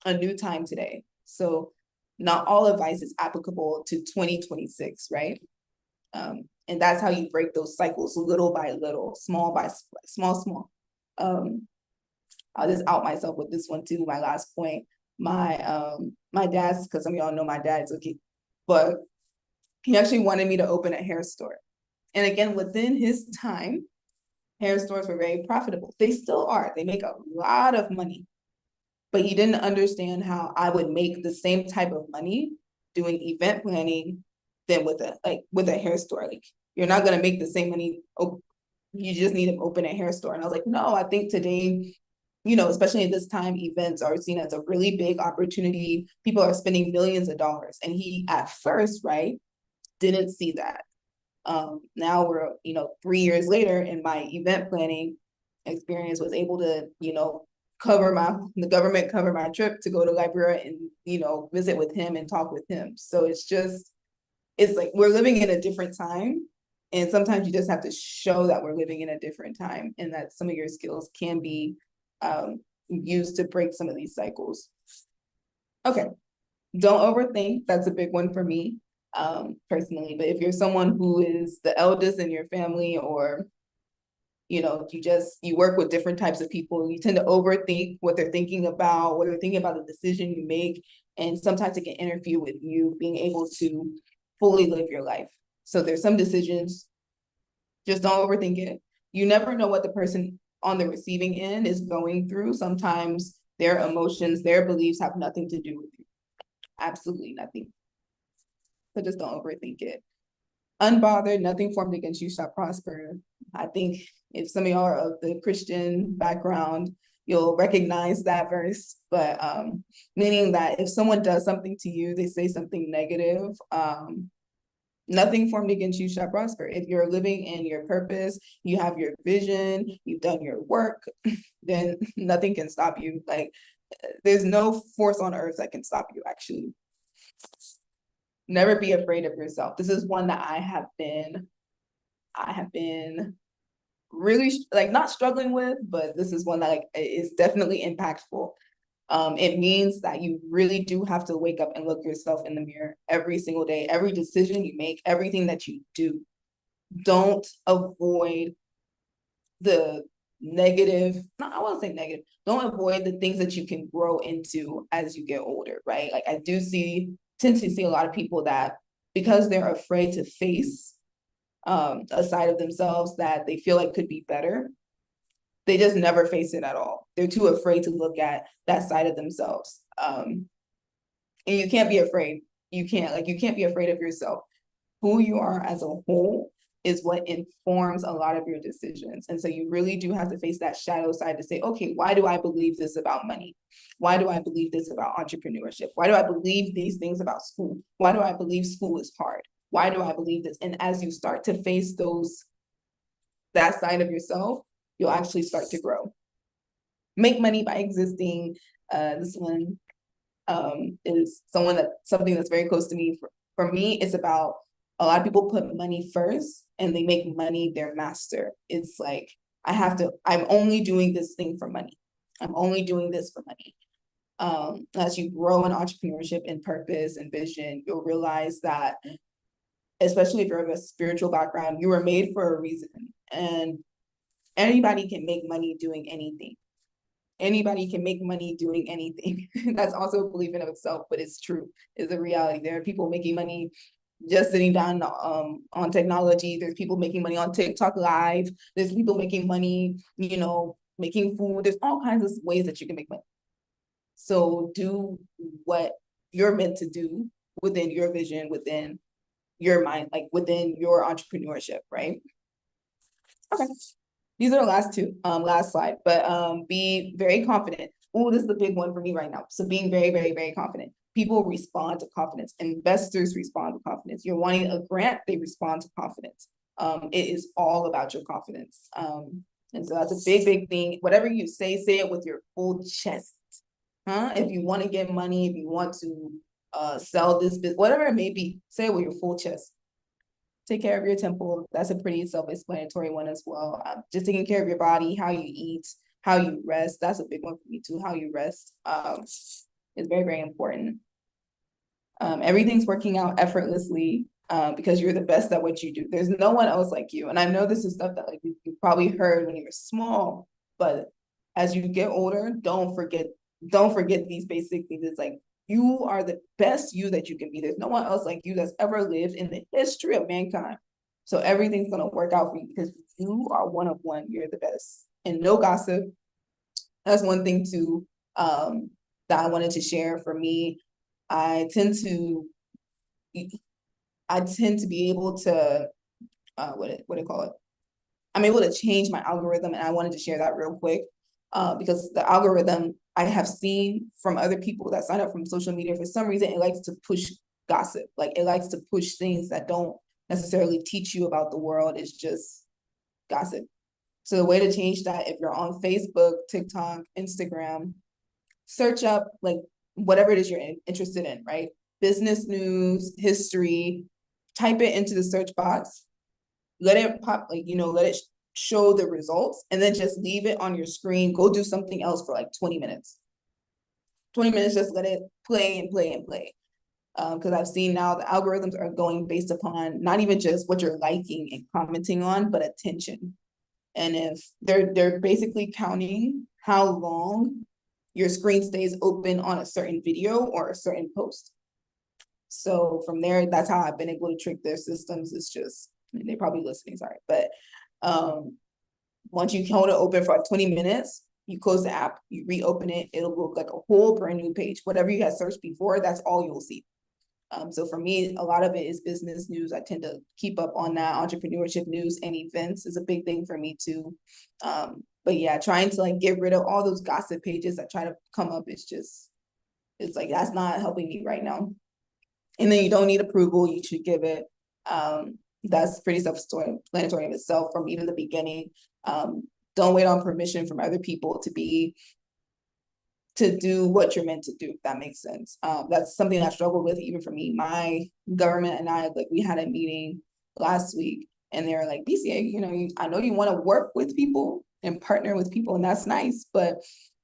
a new time today. So not all advice is applicable to 2026, right? And that's how you break those cycles little by little, small by small. I'll just out myself with this one too. My last point, my dad's, because some of y'all know my dad's okay, but he actually wanted me to open a hair store. And again, within his time, hair stores were very profitable. They still are. They make a lot of money. But he didn't understand how I would make the same type of money doing event planning than with a hair store. Like, you're not gonna make the same money. Oh, you just need to open a hair store. And I was like, no, I think today, you know, especially at this time, events are seen as a really big opportunity. People are spending millions of dollars. And he at first, right, didn't see that. Now we're, you know, 3 years later, in my event planning experience, was able to, you know, the government cover my trip to go to Liberia and, you know, visit with him and talk with him. So it's like we're living in a different time. And sometimes you just have to show that we're living in a different time and that some of your skills can be used to break some of these cycles. Okay, don't overthink. That's a big one for me, personally. But if you're someone who is the eldest in your family, or you know, you work with different types of people, you tend to overthink what they're thinking about, what they're thinking about the decision you make, and sometimes it can interfere with you being able to fully live your life. So there's some decisions, just don't overthink it. You never know what the person on the receiving end is going through. Sometimes their emotions, their beliefs have nothing to do with you. Absolutely nothing. So just don't overthink it. Unbothered, nothing formed against you shall prosper. I think if some of y'all are of the Christian background, you'll recognize that verse, but meaning that if someone does something to you, they say something negative, nothing formed against you shall prosper. If you're living in your purpose, you have your vision, you've done your work, then nothing can stop you. Like, there's no force on earth that can stop you, actually. Never be afraid of yourself. This is one that I have been really like not struggling with, but this is one that like is definitely impactful. It means that you really do have to wake up and look yourself in the mirror every single day, every decision you make, everything that you do. Don't avoid the negative, no, I won't say negative, don't avoid the things that you can grow into as you get older, right? Like I tend to see a lot of people that because they're afraid to face a side of themselves that they feel like could be better, they just never face it at all. They're too afraid to look at that side of themselves. And you can't be afraid. You can't be afraid of yourself. Who you are as a whole is what informs a lot of your decisions. And so you really do have to face that shadow side to say, okay, why do I believe this about money? Why do I believe this about entrepreneurship? Why do I believe these things about school? Why do I believe school is hard? Why do I believe this? And as you start to face that side of yourself, you'll actually start to grow. Make money by existing. This one is something that's very close to me. For me, it's about a lot of people put money first and they make money their master. It's like, I'm only doing this thing for money. I'm only doing this for money. As you grow in entrepreneurship and purpose and vision, you'll realize that, especially if you're of a spiritual background, you were made for a reason. And anybody can make money doing anything. Anybody can make money doing anything. That's also a belief in of itself, but it's true. It's a reality. There are people making money just sitting down on technology. There's people making money on TikTok Live. There's people making money, making food. There's all kinds of ways that you can make money. So do what you're meant to do within your vision, within your mind, like within your entrepreneurship, right? Okay. These are the last slide, but be very confident. Oh, this is the big one for me right now. So being very, very, very confident. People respond to confidence. Investors respond to confidence. You're wanting a grant, they respond to confidence. It is all about your confidence. And so that's a big, big thing. Whatever you say it with your full chest. If you want to get money, if you want to sell this business, whatever it may be, say it with your full chest. Take care of your temple. That's a pretty self-explanatory one as well. Just taking care of your body, how you eat, how you rest. That's a big one for me too. How you rest is very, very important. Everything's working out effortlessly because you're the best at what you do. There's no one else like you. And I know this is stuff that like you probably heard when you were small, but as you get older, don't forget these basic things. It's like, you are the best you that you can be. There's no one else like you that's ever lived in the history of mankind. So everything's going to work out for you because you are one of one. You're the best. And no gossip. That's one thing too that I wanted to share for me. I tend to be able to, what do you call it? I'm able to change my algorithm, and I wanted to share that real quick because the algorithm I have seen from other people that sign up from social media, for some reason, it likes to push gossip. Like it likes to push things that don't necessarily teach you about the world. It's just gossip. So the way to change that, if you're on Facebook, TikTok, Instagram, search up like whatever it is you're interested in, right? Business news, history, type it into the search box, let it pop, let it show the results, and then just leave it on your screen. Go do something else for like 20 minutes. 20 minutes, just let it play and play and play. Because I've seen now the algorithms are going based upon not even just what you're liking and commenting on, but attention. And if they're basically counting how long your screen stays open on a certain video or a certain post. So from there, that's how I've been able to trick their systems. It's just, they're probably listening, sorry. But once you hold it open for like 20 minutes, you close the app, you reopen it, it'll look like a whole brand new page. Whatever you had searched before, that's all you'll see. So for me, a lot of it is business news. I tend to keep up on that. Entrepreneurship news and events is a big thing for me too. But yeah, trying to like get rid of all those gossip pages that try to come up, it's like, that's not helping me right now. And then you don't need approval, you should give it. That's pretty self-explanatory of itself from even the beginning. Don't wait on permission from other people to do what you're meant to do, if that makes sense. That's something I struggled with even for me. My government and I, like we had a meeting last week And they're like, BCA, I know you want to work with people and partner with people, and that's nice, but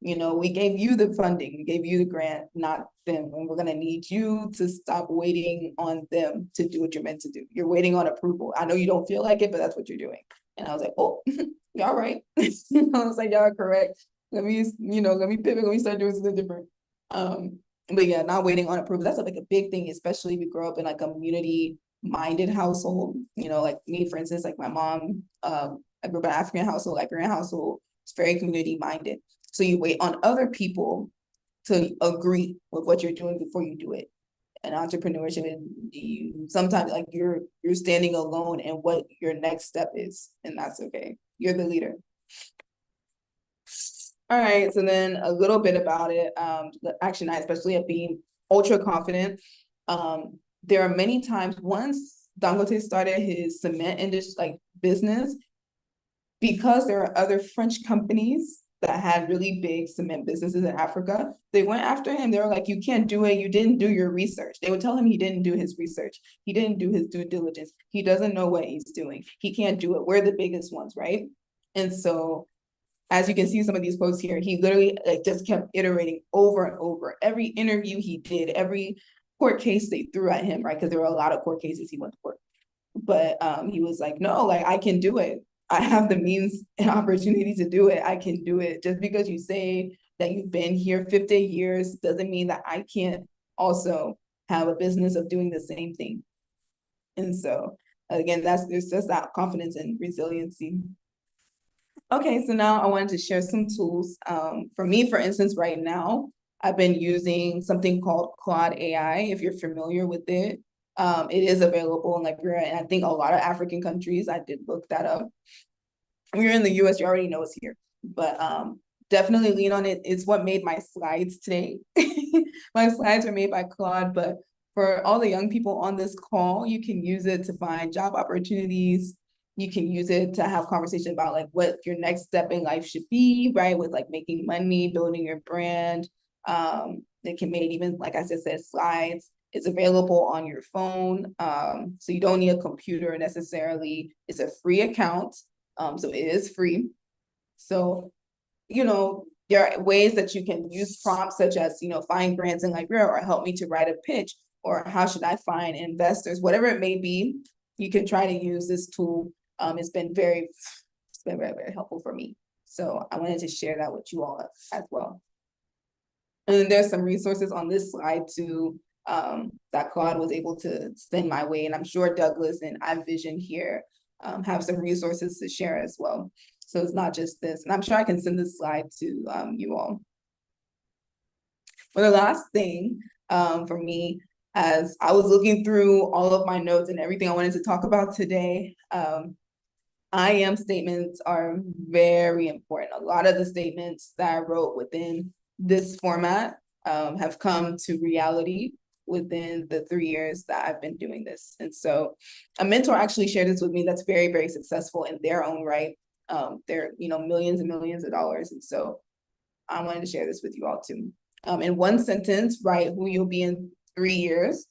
we gave you the funding, we gave you the grant, not them. And we're gonna need you to stop waiting on them to do what you're meant to do. You're waiting on approval. I know you don't feel like it, but that's what you're doing. And I was like, oh, y'all right. I was like, y'all are correct. Let me pivot, let me start doing something different. But yeah, not waiting on approval. That's like a big thing, especially if you grow up in like a community-minded household. Like me, for instance, like my mom, I grew up in an African household, Liberian household. It's very community-minded. So you wait on other people to agree with what you're doing before you do it. And entrepreneurship, you sometimes like you're standing alone in what your next step is, and that's okay. You're the leader. All right, so then a little bit about it. The action I especially of being ultra confident. There are many times once Dangote started his cement industry like business, because there are other French companies that had really big cement businesses in Africa, they went after him. They were like, you can't do it. You didn't do your research. They would tell him he didn't do his research. He didn't do his due diligence. He doesn't know what he's doing. He can't do it. We're the biggest ones, right? And so, as you can see some of these posts here, he literally like just kept iterating over and over. Every interview he did, every court case they threw at him, right? Because there were a lot of court cases he went to court. But he was like, no, like I can do it. I have the means and opportunity to do it. I can do it. Just because you say that you've been here 50 years doesn't mean that I can't also have a business of doing the same thing. And so again, there's just that confidence and resiliency. Okay, so now I wanted to share some tools. For me, for instance, right now, I've been using something called Claude AI, if you're familiar with it. It is available in Liberia, and I think a lot of African countries. I did look that up. If you're in the US, you already know it's here, but definitely lean on it. It's what made my slides today. My slides are made by Claude, but for all the young people on this call, you can use it to find job opportunities. You can use it to have conversation about like what your next step in life should be, right? With like making money, building your brand. It can make even, like I just said, slides. It's available on your phone. So you don't need a computer necessarily. It's a free account. So it is free. So, there are ways that you can use prompts such as, find grants in Liberia or help me to write a pitch or how should I find investors, whatever it may be, you can try to use this tool. It's been very, very helpful for me. So I wanted to share that with you all as well. And then there's some resources on this slide too, that Claude was able to send my way. And I'm sure Douglas and iVision here have some resources to share as well. So it's not just this. And I'm sure I can send this slide to you all. But the last thing for me, as I was looking through all of my notes and everything I wanted to talk about today, I am statements are very important. A lot of the statements that I wrote within this format have come to reality within the 3 years that I've been doing this. And so a mentor actually shared this with me that's very, very successful in their own right. They're, millions and millions of dollars. And so I wanted to share this with you all too. In one sentence, write who you'll be in 3 years.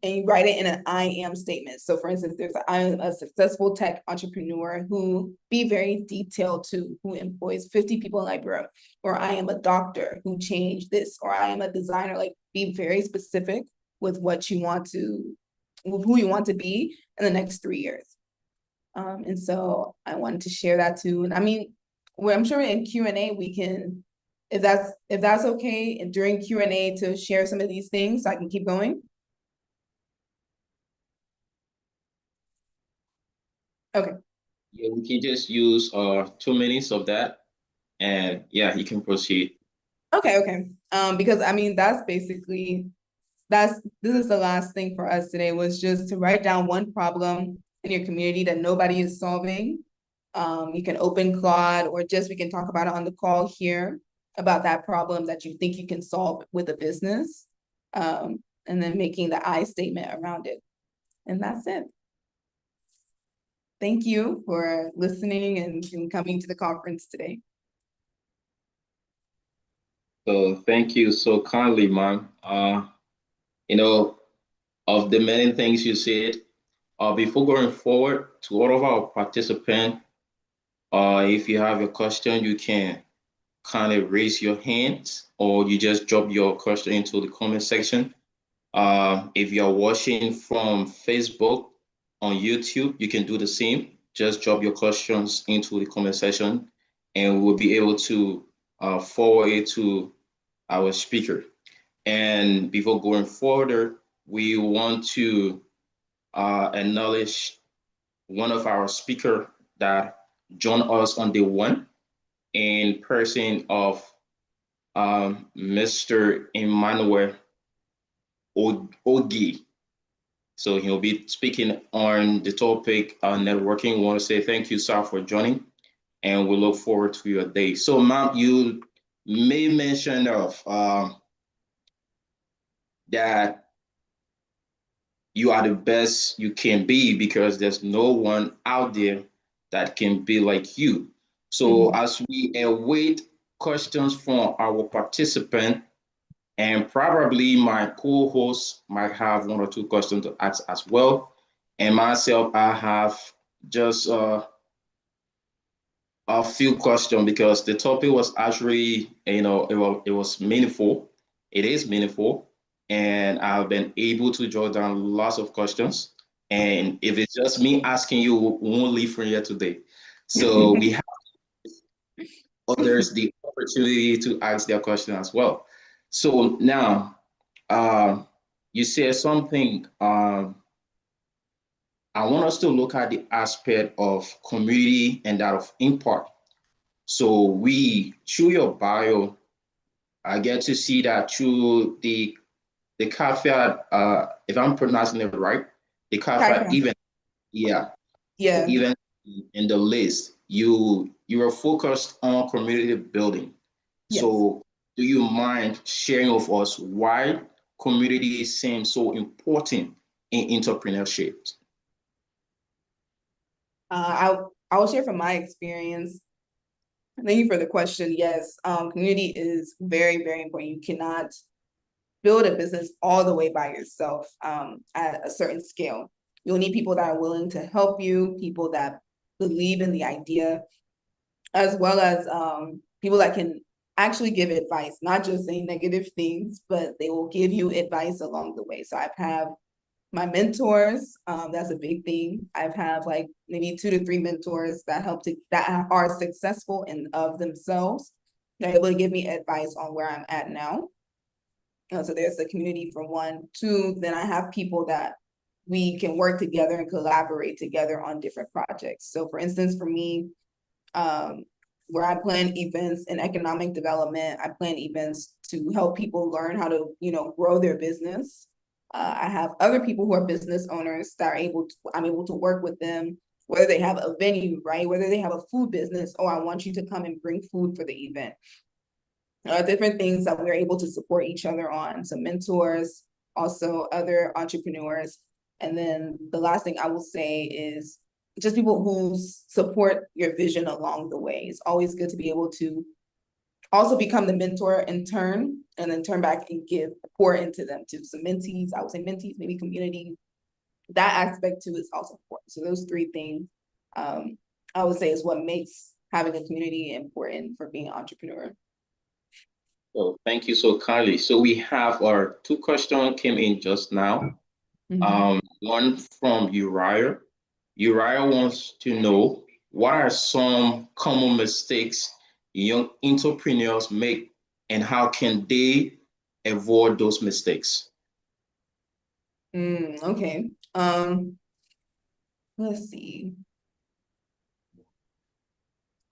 And you write it in an I am statement. So for instance, I am a successful tech entrepreneur who be very detailed to who employs 50 people in Liberia, or I am a doctor who changed this, or I am a designer, like be very specific with what you want to, with who you want to be in the next 3 years. And so I wanted to share that too. And I mean, I'm sure in Q&A we can, if that's okay, and during Q&A to share some of these things so I can keep going. Okay. Yeah, we can just use 2 minutes of that, and yeah, you can proceed. Okay. Because I mean that's basically this is the last thing for us today, was just to write down one problem in your community that nobody is solving. You can open Claude, or just we can talk about it on the call here about that problem that you think you can solve with a business, and then making the I statement around it. And that's it. Thank you for listening and coming to the conference today. So thank you so kindly, ma'am. Of the many things you said, Before going forward, to all of our participants, if you have a question, you can kind of raise your hand or you just drop your question into the comment section. If you're watching from Facebook on YouTube, you can do the same. Just drop your questions into the comment section and we'll be able to forward it to our speaker. And before going further, we want to acknowledge one of our speaker that joined us on day one in person of Mr. Emmanuel Ogi. So he'll be speaking on the topic networking. We want to say thank you, sir, for joining, and we look forward to your day. So, ma'am, you may mention of that you are the best you can be because there's no one out there that can be like you. So as we await questions from our participant, and probably my co-host might have one or two questions to ask as well. And myself, I have just a few questions because the topic was actually, it was meaningful. It is meaningful. And I've been able to jot down lots of questions. And if it's just me asking you, we won't leave from here today. So we have others the opportunity to ask their question as well. So now, you said something. I want us to look at the aspect of community and that of impact. So we, through your bio, I get to see that through the caveat, if I'm pronouncing it right, the caveat even, yeah, Yeah. even in the list, you are focused on community building. Yes. So do you mind sharing with us why community seems so important in entrepreneurship? I will share from my experience. Thank you for the question. Yes, community is very, very important. You cannot build a business all the way by yourself at a certain scale. You'll need people that are willing to help you, people that believe in the idea, as well as people that can actually give advice, not just say negative things, but they will give you advice along the way. So I've had my mentors, that's a big thing. I've had like maybe 2 to 3 mentors that that are successful in of themselves. They're able to give me advice on where I'm at now. So there's the community for 1. 2, then I have people that we can work together and collaborate together on different projects. So for instance, for me, where I plan events in economic development, I plan events to help people learn how to, grow their business. I have other people who are business owners that I'm able to work with them, whether they have a venue, right? Whether they have a food business, oh, I want you to come and bring food for the event. Different things that we're able to support each other on. So mentors, also other entrepreneurs. And then the last thing I will say is just people who support your vision along the way. It's always good to be able to also become the mentor in turn, and then turn back and pour into them too. So mentees, I would say mentees, maybe community, that aspect too is also important. So those 3 things, I would say is what makes having a community important for being an entrepreneur. So thank you so kindly. So we have our 2 questions came in just now. One from Uriah. Uriah wants to know, what are some common mistakes young entrepreneurs make and how can they avoid those mistakes? Okay. Let's see.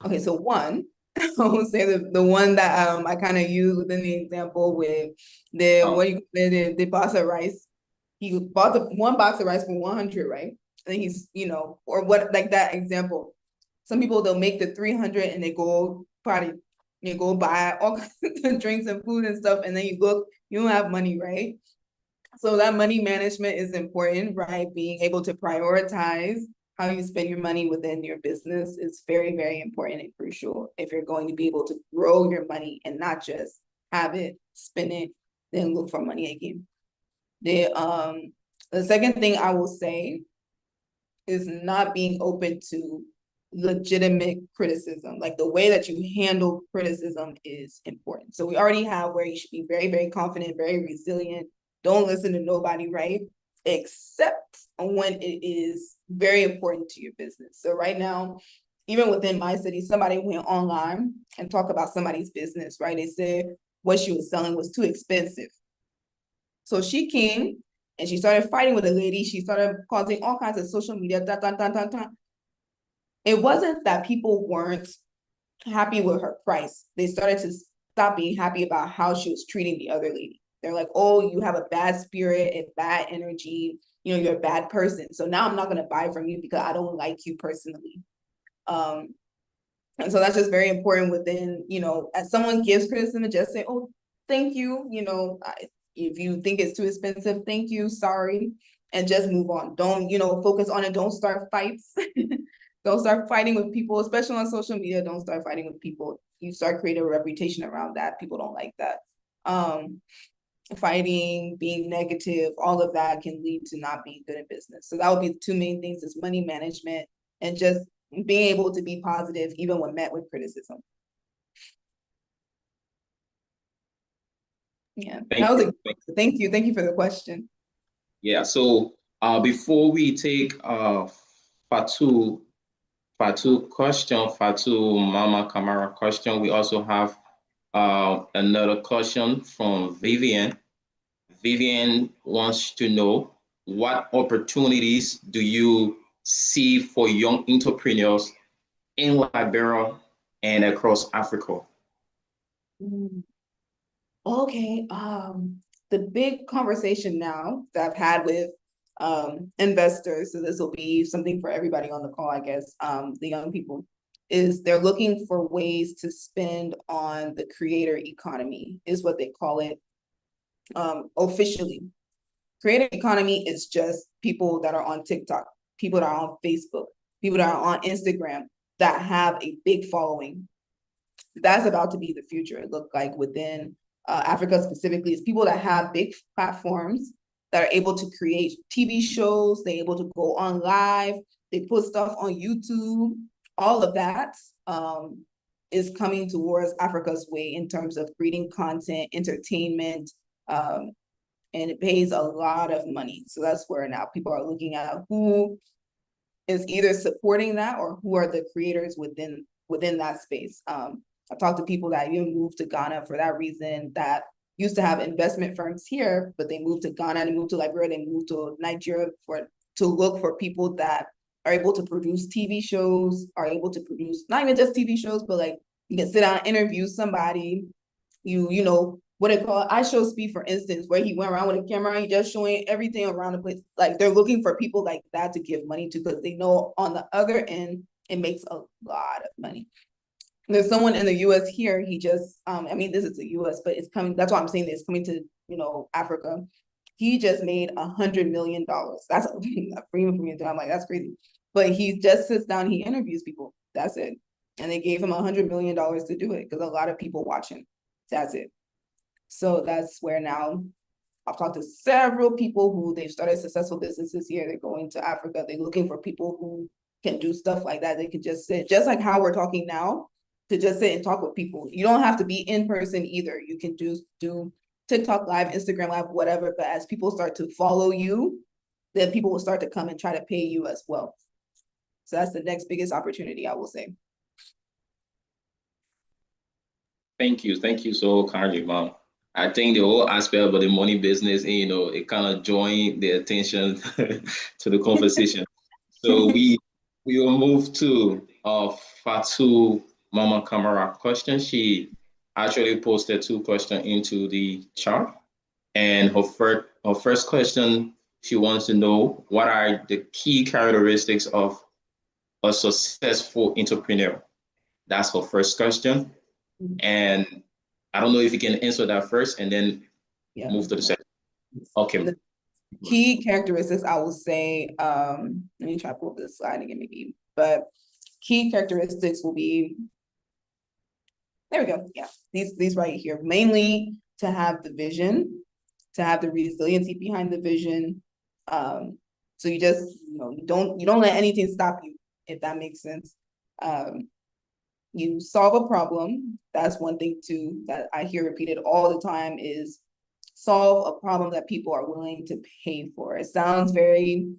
Okay, so one, I will say the one that I kind of use within the example with the box of rice. He bought the 1 box of rice for 100, right? And he's, or what, like that example. Some people, they'll make the 300 and they go buy all kinds of drinks and food and stuff, and then you don't have money, right? So that money management is important, right? Being able to prioritize how you spend your money within your business is very, very important and crucial if you're going to be able to grow your money and not just have it, spend it, then look for money again. The second thing I will say is not being open to legitimate criticism. Like the way that you handle criticism is important. So we already have where you should be very, very confident, very resilient. Don't listen to nobody, right? Except when it is very important to your business. So right now, even within my city, somebody went online and talked about somebody's business, right? They said what she was selling was too expensive. So she came and she started fighting with the lady. She started causing all kinds of social media. It wasn't that people weren't happy with her price. They started to stop being happy about how she was treating the other lady. They're like, oh, you have a bad spirit and bad energy. You know, you're a bad person. So now I'm not going to buy from you because I don't like you personally. And so that's just very important within, you know, as someone gives criticism, just say, oh, thank you. You know, if you think it's too expensive, thank you, sorry, and just move on. Don't, you know, focus on it. Don't start fights. Don't start fighting with people, especially on social media. Don't start fighting with people. You start creating a reputation around that. People don't like that. Fighting, being negative, all of that can lead to not being good in business. So that would be the two main things: is money management and just being able to be positive even when met with criticism. Yeah, that was a thank you for the question. Yeah, so before we take Fatu question, Fatu Mama Kamara question, we also have another question from Vivian. Vivian wants to know, what opportunities do you see for young entrepreneurs in Liberia and across Africa? Okay, the big conversation now that I've had with investors, so this will be something for everybody on the call, I guess, the young people, is they're looking for ways to spend on the creator economy, is what they call it officially. Creator economy is just people that are on TikTok, people that are on Facebook, people that are on Instagram that have a big following. That's about to be the future. It looked like within Africa specifically, is people that have big platforms that are able to create TV shows, they're able to go on live, they put stuff on YouTube. All of that is coming towards Africa's way in terms of creating content, entertainment, and it pays a lot of money. So that's where now people are looking at who is either supporting that or who are the creators within that space. I've talked to people that even moved to Ghana for that reason, that used to have investment firms here, but they moved to Ghana, they moved to Liberia, they moved to Nigeria to look for people that are able to produce TV shows, are able to produce not even just TV shows, but like you can sit down and interview somebody, you know, what they call iShowSpeed, for instance, where he went around with a camera, he just showing everything around the place. Like they're looking for people like that to give money to, because they know on the other end, it makes a lot of money. There's someone in the US here, he just, I mean, this is the US, but it's coming, that's why I'm saying this, coming to, you know, Africa. He just made $100 million. That's a premium for me. I'm like, that's crazy. But he just sits down, he interviews people. That's it. And they gave him $100 million to do it because a lot of people watch him. That's it. So that's where now I've talked to several people who they've started successful businesses here. They're going to Africa. They're looking for people who can do stuff like that. They could just sit, just like how we're talking now, to just sit and talk with people. You don't have to be in person either. You can do TikTok live, Instagram live, whatever. But as people start to follow you, then people will start to come and try to pay you as well. So that's the next biggest opportunity, I will say. Thank you so kindly, Mom. I think the whole aspect about the money business, you know, it kind of joined the attention to the conversation. So we will move to Fatu Mama Kamara question. She actually posted two questions into the chat. And her first question, she wants to know, what are the key characteristics of a successful entrepreneur? That's her first question. And I don't know if you can answer that first and then move to the second. Okay. The key characteristics, I will say, let me try to pull up this slide again maybe, but key characteristics will be, there we go. Yeah, these right here, mainly to have the vision, to have the resiliency behind the vision, So you just, you don't let anything stop you, if that makes sense. You solve a problem. That's one thing too that I hear repeated all the time is solve a problem that people are willing to pay for. It sounds very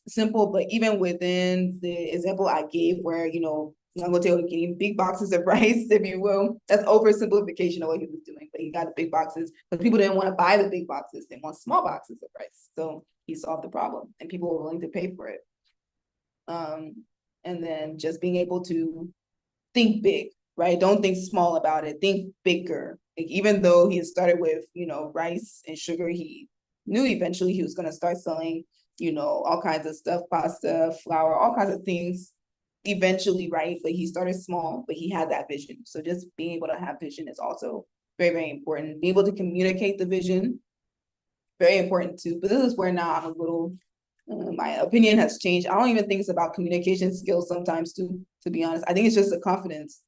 simple, but even within the example I gave where, I'm gonna tell you getting big boxes of rice, if you will, that's oversimplification of what he was doing, but he got the big boxes, but people didn't want to buy the big boxes. They want small boxes of rice. So he solved the problem and people were willing to pay for it. And then just being able to think big, right? Don't think small about it. Think bigger. Like, even though he had started with, rice and sugar, he knew eventually he was going to start selling, all kinds of stuff, pasta, flour, all kinds of things eventually, right? But he started small, but he had that vision. So just being able to have vision is also very, very important. Being able to communicate the vision, very important too. But this is where now I'm a little, my opinion has changed. I don't even think it's about communication skills sometimes too, to be honest. I think it's just the confidence.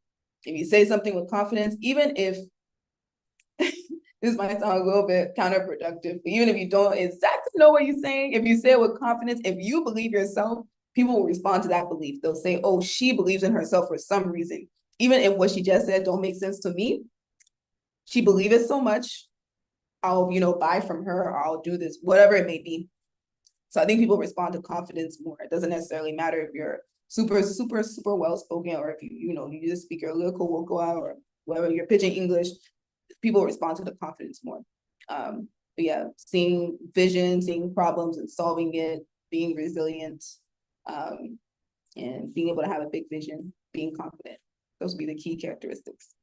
If you say something with confidence, even if this might sound a little bit counterproductive, but even if you don't exactly know what you're saying, if you say it with confidence, if you believe yourself, people will respond to that belief. They'll say, oh, she believes in herself for some reason. Even if what she just said don't make sense to me, she believes it so much, I'll, buy from her, or I'll do this, whatever it may be. So I think people respond to confidence more. It doesn't necessarily matter if you're super, super, super well spoken, or if you just speak your lyrical will go out, or whether you're pitching English, people respond to the confidence more. But yeah, seeing vision, seeing problems and solving it, being resilient, and being able to have a big vision, being confident. Those would be the key characteristics.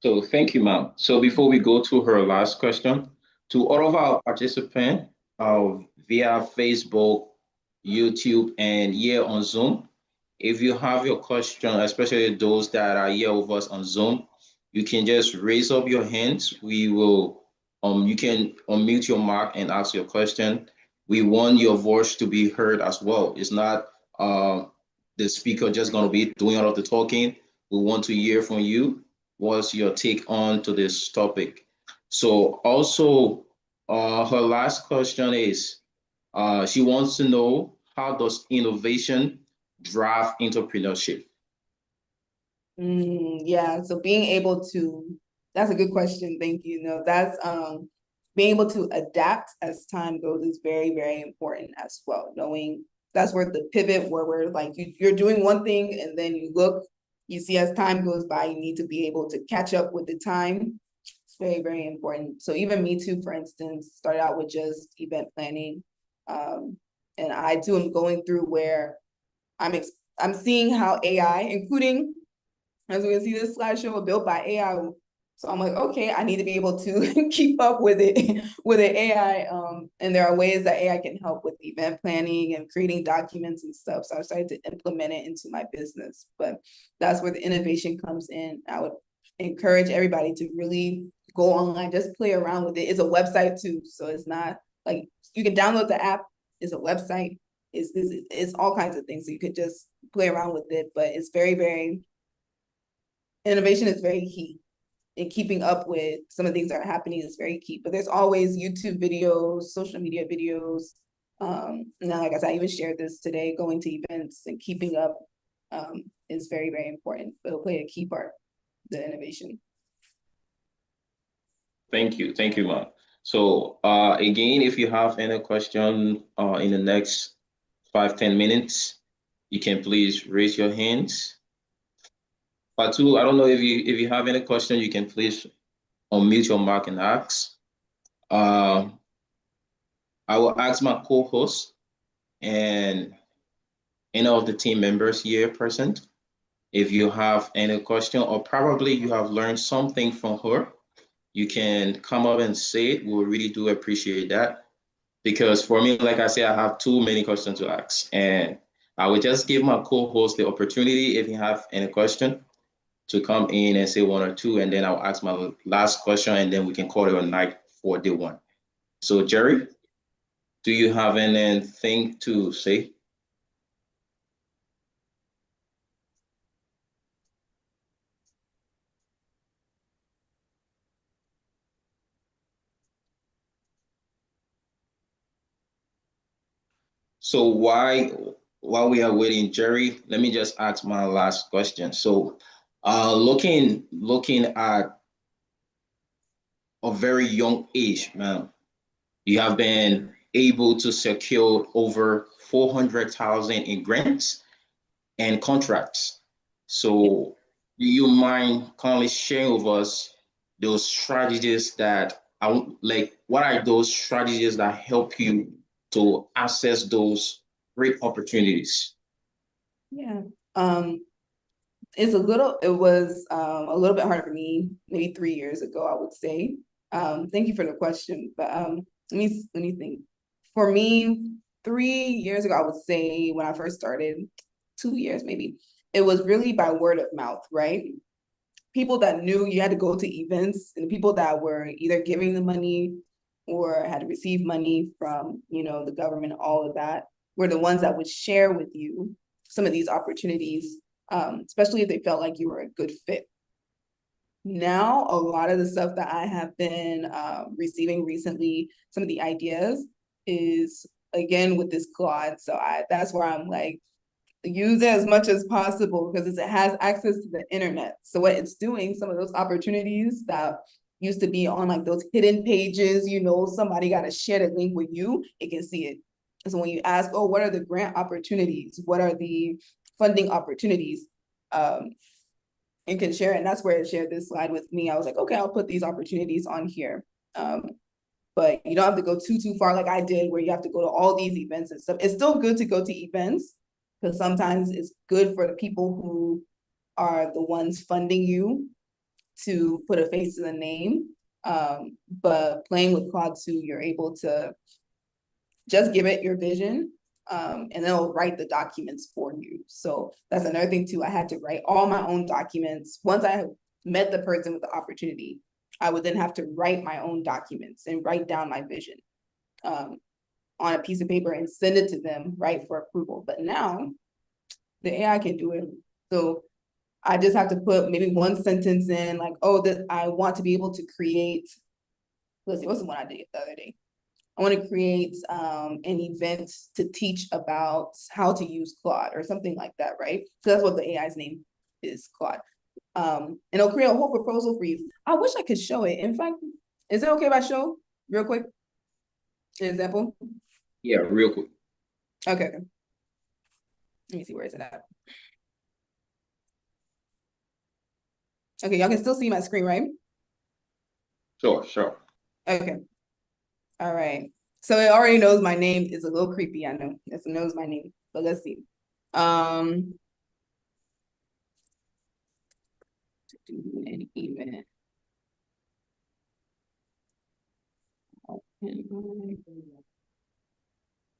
So thank you, ma'am. So before we go to her last question, to all of our participants via Facebook, YouTube, and here on Zoom, if you have your question, especially those that are here with us on Zoom, you can just raise up your hands. You can unmute your mic and ask your question. We want your voice to be heard as well. It's not the speaker just going to be doing all of the talking. We want to hear from you. What's your take on to this topic? So also, her last question is, she wants to know, how does innovation drive entrepreneurship? Yeah, so being able to, that's a good question. Thank you. No, that's being able to adapt as time goes is very, very important as well. Knowing that's where the pivot, where we're like, you're doing one thing and then you look, you see as time goes by, you need to be able to catch up with the time. It's very, very important. So even me too, for instance, started out with just event planning. And I too am going through where I'm seeing how AI, including, as we can see, this slideshow built by AI. So I'm like, okay, I need to be able to keep up with it with the AI. And there are ways that AI can help with event planning and creating documents and stuff. So I started to implement it into my business. But that's where the innovation comes in. I would encourage everybody to really go online, just play around with it. It's a website too. So it's not like you can download the app, it's a website, it's all kinds of things. So you could just play around with it. But it's very, very, innovation is very key, and keeping up with some of the things that are happening is very key. But there's always YouTube videos, social media videos. Now, like I said, I even shared this today, going to events and keeping up is very, very important. It'll play a key part, the innovation. Thank you. Thank you, ma'am. So again, if you have any question in the next 5-10 minutes, you can please raise your hands. Fatu, I don't know if you have any question, you can please unmute your mic and ask. I will ask my co-host and any of the team members here present, if you have any question, or probably you have learned something from her, you can come up and say it. We really do appreciate that. Because for me, like I said, I have too many questions to ask. And I will just give my co-host the opportunity, if you have any question, to come in and say one or two, and then I'll ask my last question, and then we can call it a night for day one. So Jerry, do you have anything to say? So while we are waiting, Jerry, let me just ask my last question. So looking at a very young age, man, you have been able to secure over 400,000 in grants and contracts. So do you mind kindly sharing with us those strategies that like what are those strategies that help you to access those great opportunities? Yeah. It was a little bit harder for me maybe 3 years ago, I would say. Thank you for the question, but let me think. For me, 3 years ago, I would say when I first started, 2 years maybe, it was really by word of mouth, right? People that knew you had to go to events, and the people that were either giving the money or had received money from, the government, all of that, were the ones that would share with you some of these opportunities, especially if they felt like you were a good fit. Now, a lot of the stuff that I have been receiving recently, some of the ideas is again with this Claude. So that's where I'm like, use it as much as possible because it has access to the internet. So what it's doing, some of those opportunities that used to be on like those hidden pages, somebody got to share the link with you, it can see it. So when you ask, oh, what are the grant opportunities? What are the funding opportunities? And can share it. And that's where it shared this slide with me. I was like, okay, I'll put these opportunities on here. But you don't have to go too far like I did, where you have to go to all these events and stuff. It's still good to go to events because sometimes it's good for the people who are the ones funding you to put a face to the name. But playing with Claude 2, you're able to just give it your vision, and then it'll write the documents for you. So that's another thing too. I had to write all my own documents. Once I met the person with the opportunity, I would then have to write my own documents and write down my vision on a piece of paper and send it to them, right, for approval. But now the AI can do it. So I just have to put maybe one sentence in, like, oh, that I want to be able to create, let's see, what's the one I did the other day? I want to create an event to teach about how to use Claude or something like that, right? So that's what the AI's name is, Claude. And it'll create a whole proposal for you. I wish I could show it. In fact, is it okay if I show real quick an example? Yeah, real quick. Okay. Let me see, where is it at? Okay, y'all can still see my screen, right? Sure. Okay. All right. So it already knows my name is a little creepy, I know. It knows my name, but let's see. An event.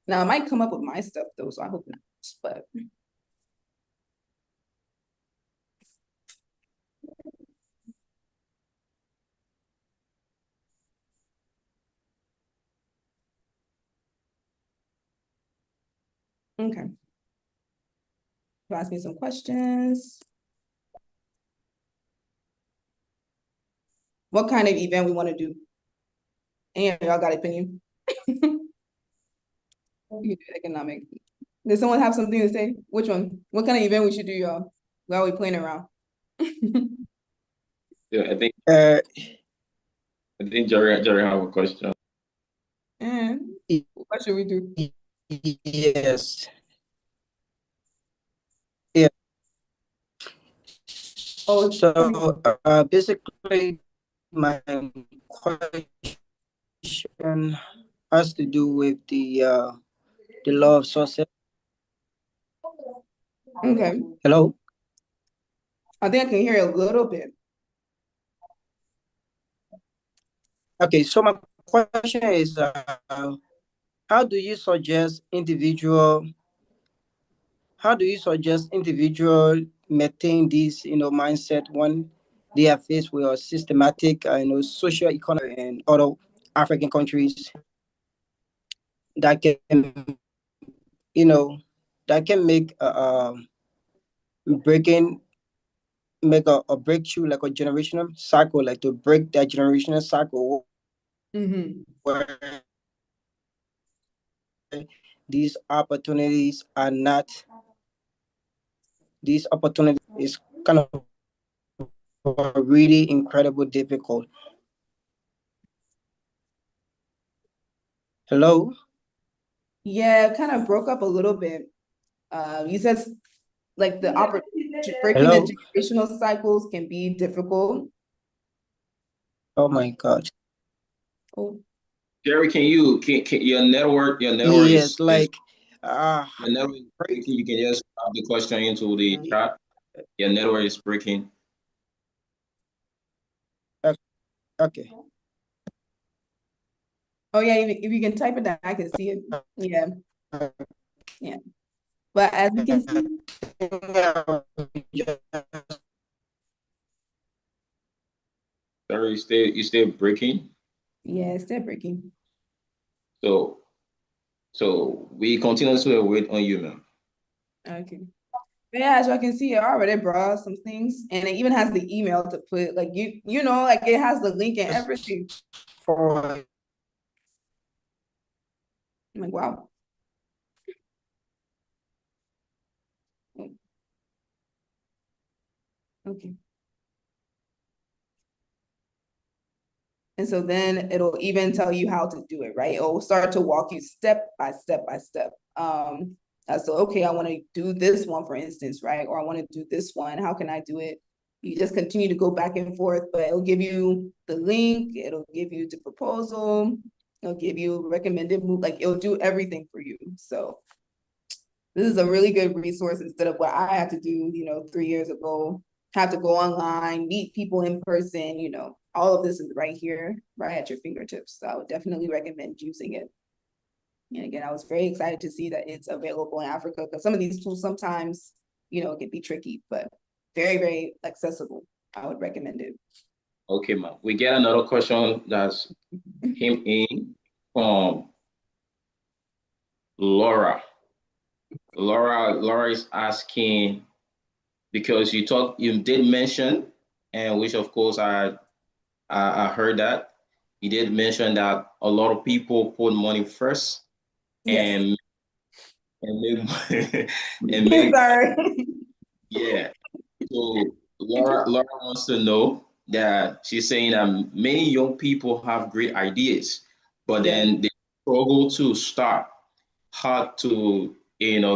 Now it might come up with my stuff though, so I hope not, but. Okay. Ask me some questions. What kind of event we want to do? Any of y'all got an opinion? You do economic. Does someone have something to say? Which one? What kind of event we should do, y'all? Why are we playing around? Yeah, I think Uh, Jerry have a question. And what should we do? yes. Yeah. Oh, So basically, my question has to do with the law of sources. okay. Hello. I think I can hear a little bit. Okay. So my question is, how do you suggest individual? How do you suggest individual maintain this, mindset when they are faced with a systematic, social economy and other African countries that can, you know, that can make breaking make a breakthrough, like a generational cycle, like to break that generational cycle Mm-hmm. where these opportunities are not. These opportunities is kind of really incredible difficult. Hello. Yeah, it kind of broke up a little bit. You said like breaking Hello. the generational cycles can be difficult. Oh my God. Oh, Jerry, can your network Yes, is like your network is breaking. You can just drop the question into the chat. Your network is breaking. okay. oh yeah, if you can type it down, I can see it. Yeah, yeah. But as you can see, Sorry, you still breaking. yeah, it's still breaking. So we continue to wait on you, ma'am. Okay. But yeah, as you can see, it already brought some things, and it even has the email to put, like you know, like it has the link and everything. For I'm like, wow. Okay. And so then it'll even tell you how to do it, right? It'll start to walk you step by step by step. So okay, I want to do this one, for instance, right? Or I want to do this one. How can I do it? You just continue to go back and forth, but it'll give you the link, it'll give you the proposal, it'll give you recommended move, like it'll do everything for you. So this is a really good resource instead of what I had to do, 3 years ago, have to go online, meet people in person, all of this is right here, right at your fingertips. So I would definitely recommend using it. And again, I was very excited to see that it's available in Africa, because some of these tools sometimes, it can be tricky, but very, very accessible. I would recommend it. Okay, ma'am. We get another question that's came in from Laura. Laura is asking, because you did mention, and which of course I heard that you did mention that a lot of people put money first Yes. and make and make Sorry. yeah. So Laura wants to know that she's saying that many young people have great ideas, but Yeah. then they struggle to start, hard to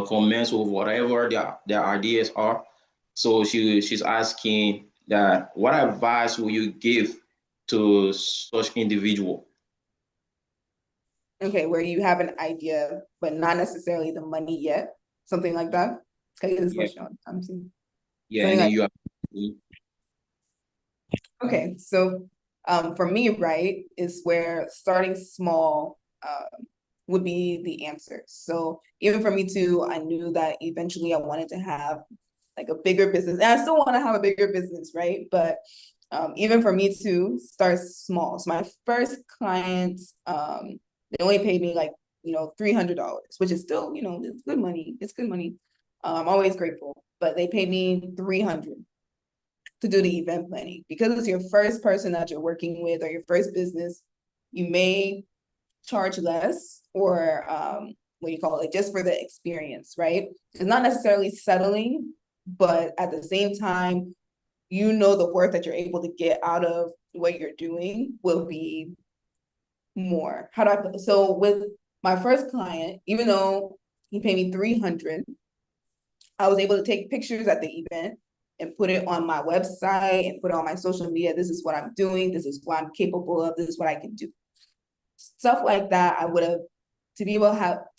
commence with whatever their ideas are. So she's asking that what advice will you give to such individual? Okay, where you have an idea, but not necessarily the money yet, something like that. Can I get this Yeah, question on? I'm seeing yeah, something and then like, you have okay, so for me, right, is where starting small would be the answer. So even for me too, I knew that eventually I wanted to have like a bigger business, and I still want to have a bigger business, right? But even for me to start small. So my first clients, they only paid me like, $300, which is still, it's good money. It's good money. I'm always grateful, but they paid me 300 to do the event planning, because it's your first person that you're working with or your first business. You may charge less, or what you call it, just for the experience, right? It's not necessarily settling, but at the same time, the worth that you're able to get out of what you're doing will be more. How do I put so with my first client, even though he paid me 300, I was able to take pictures at the event and put it on my website and put it on my social media. This is what I'm doing. This is what I'm capable of. This is what I can do. Stuff like that, I would have, to be able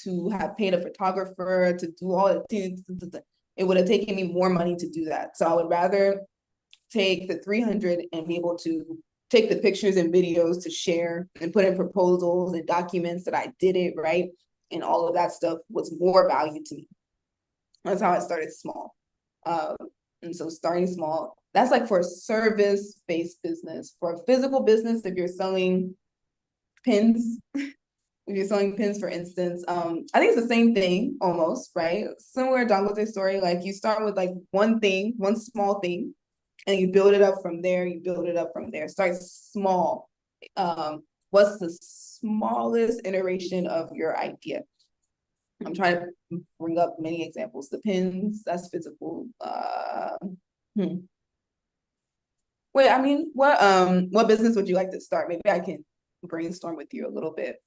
to have paid a photographer to do all the things, it would have taken me more money to do that. So I would rather take the 300 and be able to take the pictures and videos to share and put in proposals and documents that I did it, right? And all of that stuff was more value to me. That's how I started small. And so starting small, that's like for a service-based business. For a physical business, if you're selling pins, for instance, I think it's the same thing almost, right? Similar Dangote story, like you start with like one thing, one small thing, and you build it up from there, Start small. What's the smallest iteration of your idea? I'm trying to bring up many examples. The pins, that's physical. Wait, I mean, what business would you like to start? Maybe I can brainstorm with you a little bit.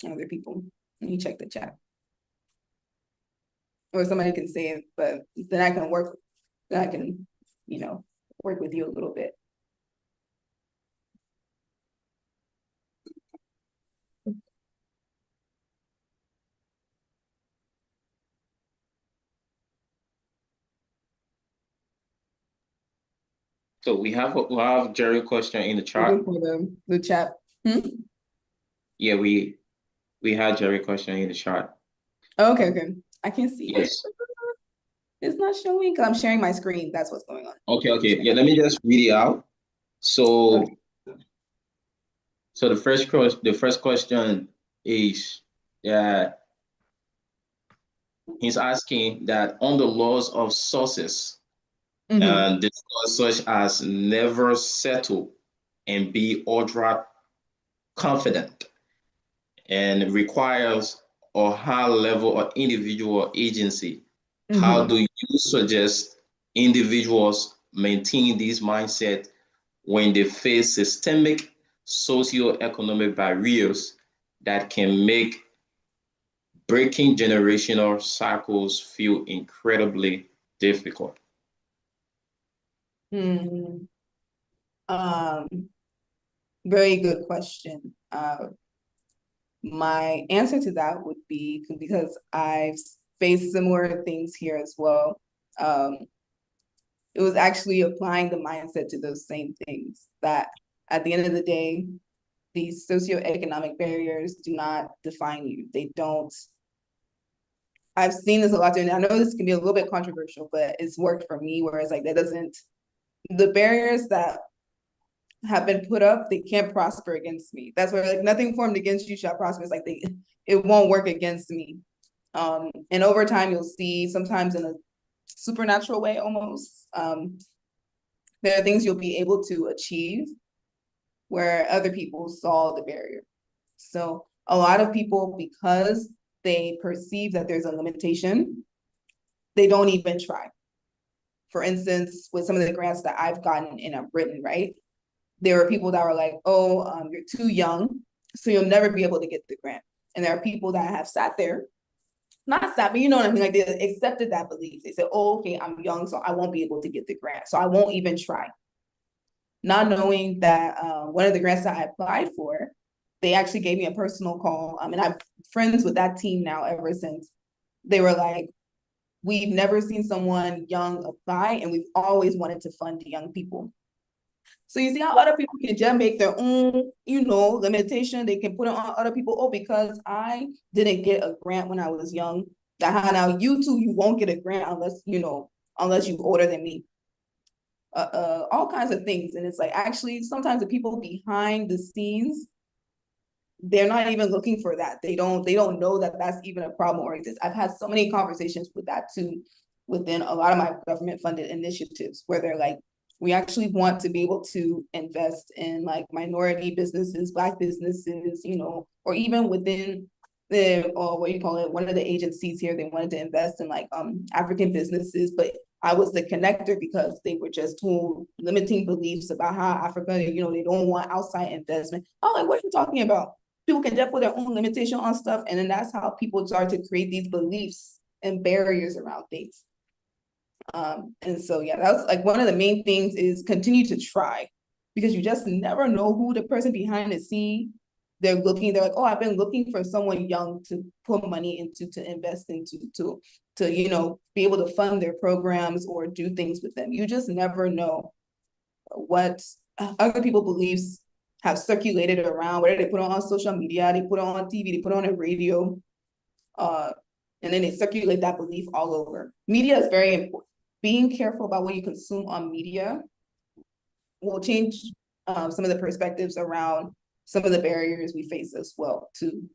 Other people, let me check the chat. Or somebody can say it, but then I can work, work with you a little bit. So we have Jerry question in the chat. For the chat. Yeah, we had Jerry question in the chat. Oh, okay. I can see Yes. it. It's not showing because I'm sharing my screen. That's what's going on. Okay. Yeah, let me just read it out. So, the first question is he's asking that on the laws of sources, discuss such as never settle and be ultra confident and requires a high level of individual agency. How do you suggest individuals maintain this mindset when they face systemic socioeconomic barriers that can make breaking generational cycles feel incredibly difficult? Very good question. My answer to that would be, because I've faced similar things here as well. It was actually applying the mindset to those same things, that at the end of the day, these socioeconomic barriers do not define you. They don't. I've seen this a lot, and I know this can be a little bit controversial, but it's worked for me, whereas like the barriers that have been put up, they can't prosper against me. That's where like nothing formed against you shall prosper. It's like it won't work against me. And over time, you'll see sometimes in a supernatural way almost, there are things you'll be able to achieve where other people saw the barrier. So a lot of people, because they perceive that there's a limitation, they don't even try. For instance, with some of the grants that I've gotten and I've written, right? There were people that were like, oh, you're too young, so you'll never be able to get the grant. And there are people that have sat there, not sat, but you know what I mean? Like they accepted that belief. They said, oh, okay, I'm young, so I won't be able to get the grant. So I won't even try. Not knowing that one of the grants that I applied for, they actually gave me a personal call. And I'm friends with that team now ever since. They were like, we've never seen someone young apply, and we've always wanted to fund young people. So you see how other people can just make their own, limitation. They can put it on other people. Oh, because I didn't get a grant when I was young. That now you too, you won't get a grant unless you're older than me. All kinds of things. And it's like, actually, sometimes the people behind the scenes, they're not even looking for that. They don't know that that's even a problem or exists. I've had so many conversations with that too, within a lot of my government funded initiatives, where they're like, we actually want to be able to invest in like minority businesses, Black businesses, or even within one of the agencies here, they wanted to invest in like African businesses, but I was the connector because they were just told limiting beliefs about how Africa, they don't want outside investment. I'm like, what are you talking about? People can just put their own limitation on stuff, and then that's how people start to create these beliefs and barriers around things. And so, yeah, that's like one of the main things is continue to try, because you just never know who the person behind the scene, they're like, oh, I've been looking for someone young to put money into, to invest into, to be able to fund their programs or do things with them. You just never know what other people's beliefs have circulated around, whether they put it on social media, they put it on TV, they put it on the radio, and then they circulate that belief all over. Media is very important. Being careful about what you consume on media will change some of the perspectives around some of the barriers we face as well too,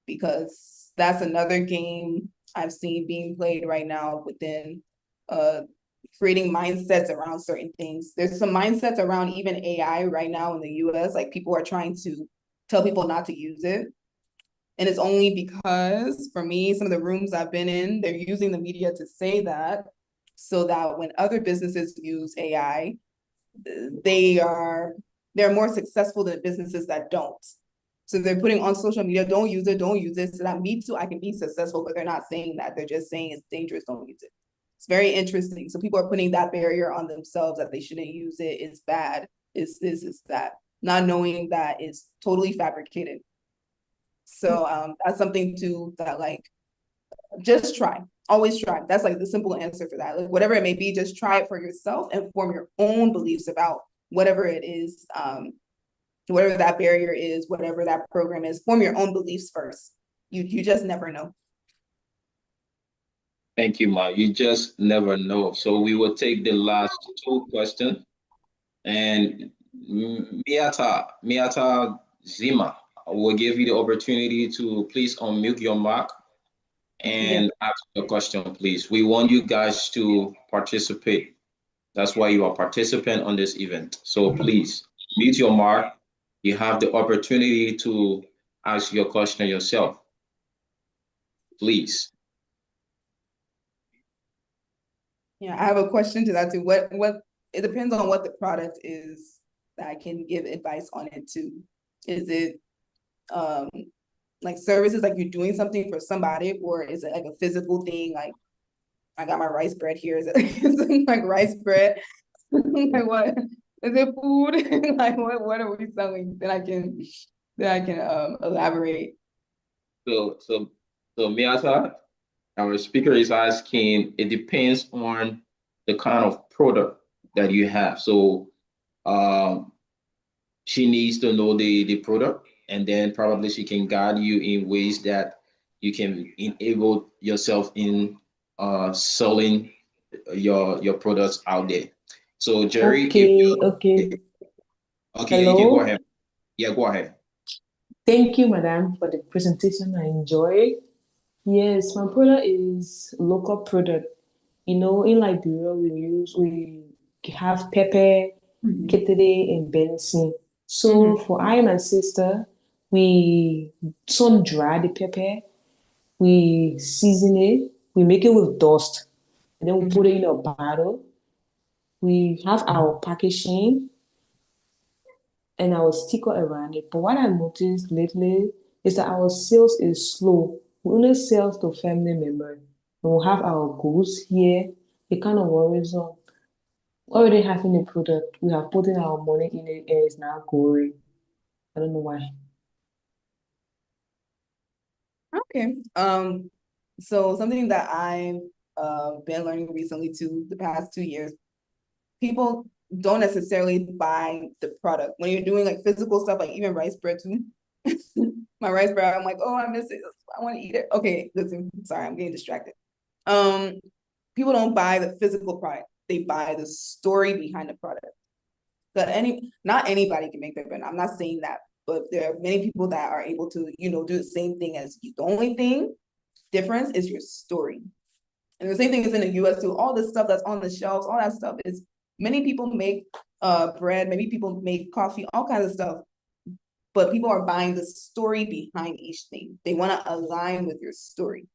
because that's another game I've seen being played right now within creating mindsets around certain things. There's some mindsets around even AI right now in the US, like people are trying to tell people not to use it. And it's only because, for me, some of the rooms I've been in, they're using the media to say that, so that when other businesses use AI, they're more successful than businesses that don't. So they're putting on social media, don't use it, so that me too, I can be successful, but they're not saying that. They're just saying it's dangerous, don't use it. It's very interesting. So people are putting that barrier on themselves that they shouldn't use it, it's bad, it's this, it's that, not knowing that it's totally fabricated. So that's something too that, like, just try. Always try. That's like the simple answer for that. Like, whatever it may be, just try it for yourself and form your own beliefs about whatever it is, whatever that barrier is, whatever that program is. Form your own beliefs first. You just never know. Thank you, Ma. You just never know. So we will take the last two questions. And Miata Zima will give you the opportunity to please unmute your mic and ask the question, please. We want you guys to participate. That's why you are participant on this event. So please mute your mic. You have the opportunity to ask your question yourself. Please. Yeah, I have a question to that too. What it depends on what the product is that I can give advice on it too. Is it like services, like you're doing something for somebody, or is it like a physical thing? Like, I got my rice bread here. Is it like rice bread? Like, what is it, food? Like, what are we selling? Then I can elaborate. So Miata, our speaker is asking, it depends on the kind of product that you have. So she needs to know the product, and then probably she can guide you in ways that you can enable yourself in selling your products out there. So Jerry, if Okay, you okay. okay, AJ, go Hello. ahead. Yeah, go ahead. Thank you, madam, for the presentation. I enjoy. Yes, my product is local product. You know, in Liberia, we have pepper, Mhm. kettle, and bensin. So Mhm. for I and my sister, we sun dry the pepper, we season it, we make it with dust, and then we put Mhm. it in a bottle. We have our packaging and our sticker around it. But what I noticed lately is that our sales is slow. We only sell to family members. And we have our goods here. It kind of worries us. Already having a product, we have put in our money in it and it's now going. I don't know why. Okay. So something that I've been learning recently too, the past 2 years, people don't necessarily buy the product. When you're doing like physical stuff, like even rice bread too. My rice bread, I'm like, oh, I miss it. I want to eat it. Okay, listen, sorry, I'm getting distracted. Um, People don't buy the physical product. They buy the story behind the product. But not anybody can make paper. I'm not saying that, but there are many people that are able to, do the same thing as you. The only thing difference is your story. And the same thing is in the US too. All the stuff that's on the shelves, all that stuff is, many people make bread, many people make coffee, all kinds of stuff. But people are buying the story behind each thing. They want to align with your story.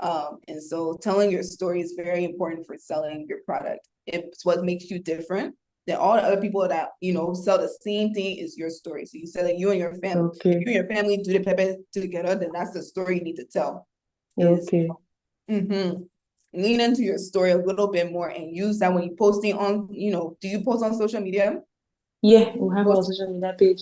And so telling your story is very important for selling your product. It's what makes you different than all the other people that, sell the same thing. Is your story. So you said that you and your Okay. family do the pepper together, then that's the story you need to tell. Is Okay. lean into your story a little bit more and use that when you posting on, do you post on social media? Yeah, we have our Post, social media page.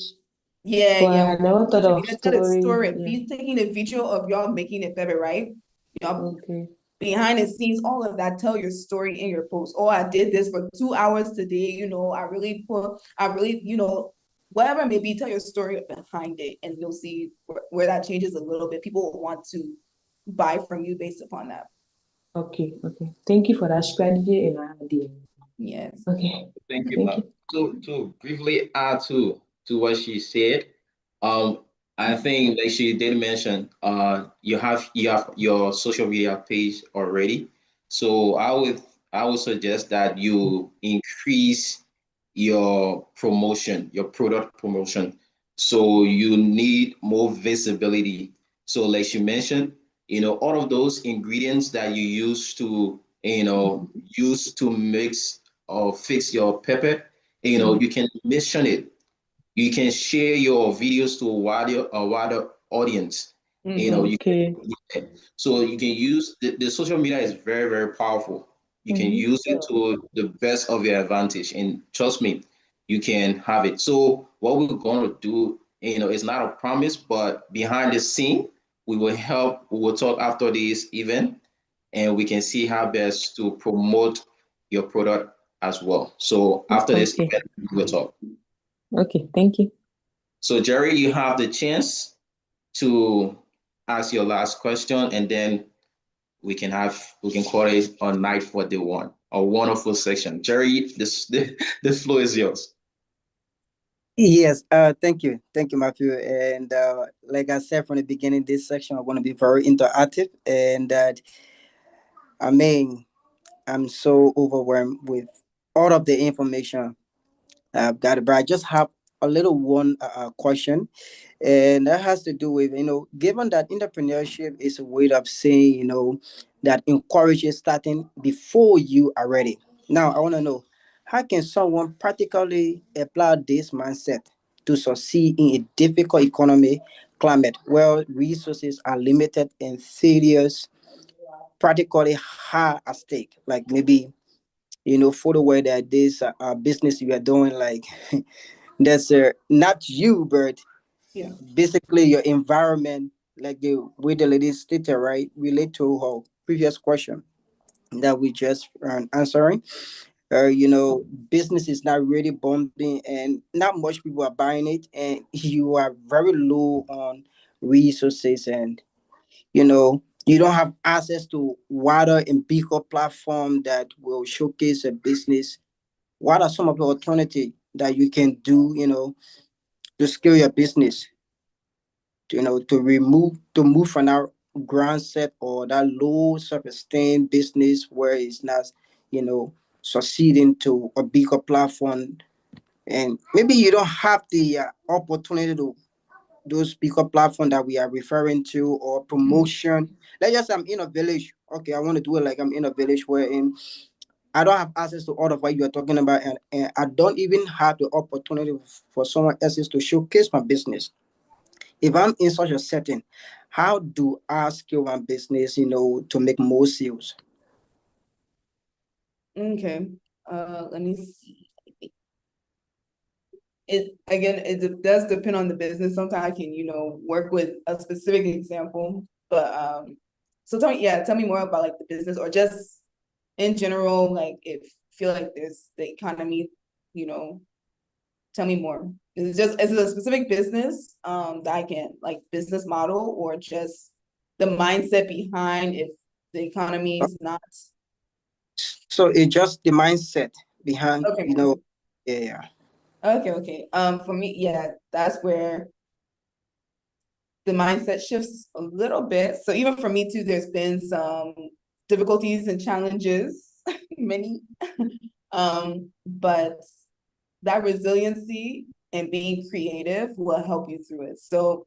yeah, But yeah. I never thought Social of media, tell a story. story. Yeah. Be taking a video of y'all making it pepper, right? Y'all Okay. behind the scenes, all of that, tell your story in your post. Oh, I did this for 2 hours today. I really, whatever it may be, tell your story behind it, and you'll see where that changes a little bit. People will want to buy from you based upon that. Okay. Okay. Thank you for that strategy and idea. Yes. Okay. Thank you, Thank ma'am. you. To briefly add to what she said, I think like she did mention, you have your social media page already. So I would suggest that you increase your promotion, your product promotion. So you need more visibility So like you mentioned, all of those ingredients that you use to, mix or fix your pepper, you can mention it. You can share your videos to a wider audience. You Okay. can, so you can use the social media is very, very powerful. You can use it to the best of your advantage, and trust me, you can have it. So what we're going to do, it's not a promise, but behind the scene, we will talk after this event, and we can see how best to promote your product as well. So after this Okay. event, we will talk. Okay. Thank you. So Jerry, you have the chance to ask your last question, and then we can call it a night for day one. A wonderful section. Jerry, the floor is yours. Yes, thank you, Matthew. And like I said from the beginning, this section are going to be very interactive, and that I mean, I'm so overwhelmed with all of the information I've got it. But I just have a little one question, and that has to do with, given that entrepreneurship is a way of saying, that encourages starting before you are ready. Now I want to know, how can someone practically apply this mindset to succeed in a difficult economy climate where resources are limited and failures practically high at stake? Like maybe, for the way that this business you are doing, like that's not you, but Yeah. basically your environment, like the way the lady stated, right, relate to her previous question that we just answering. Business is not really booming and not much people are buying it, and you are very low on resources, and you don't have access to wider and bigger platform that will showcase a business. What are some of the alternatives that you can do, to scale your business, to move from that ground set or that low self-esteem business where it's not, you know, succeeding to a bigger platform, and maybe you don't have the opportunity to those bigger platform that we are referring to, or promotion. Let's just, I'm in a village. Okay, I want to do it like I'm in a village wherein I don't have access to all of what you are talking about, and I don't even have the opportunity for someone else to showcase my business. If I'm in such a setting, how do I scale my business, to make more sales? Okay. Let me see. It does depend on the business. Sometimes I can, work with a specific example, but so tell me more about like the business, or just in general, like if feel like there's the economy, you know, tell me more. Is it a specific business that I can, like, business model, or just the mindset behind if the economy is not So it's just the mindset behind, okay. yeah. Okay. For me, yeah, that's where the mindset shifts a little bit. So even for me too, there's been some difficulties and challenges, many. But that resiliency and being creative will help you through it. So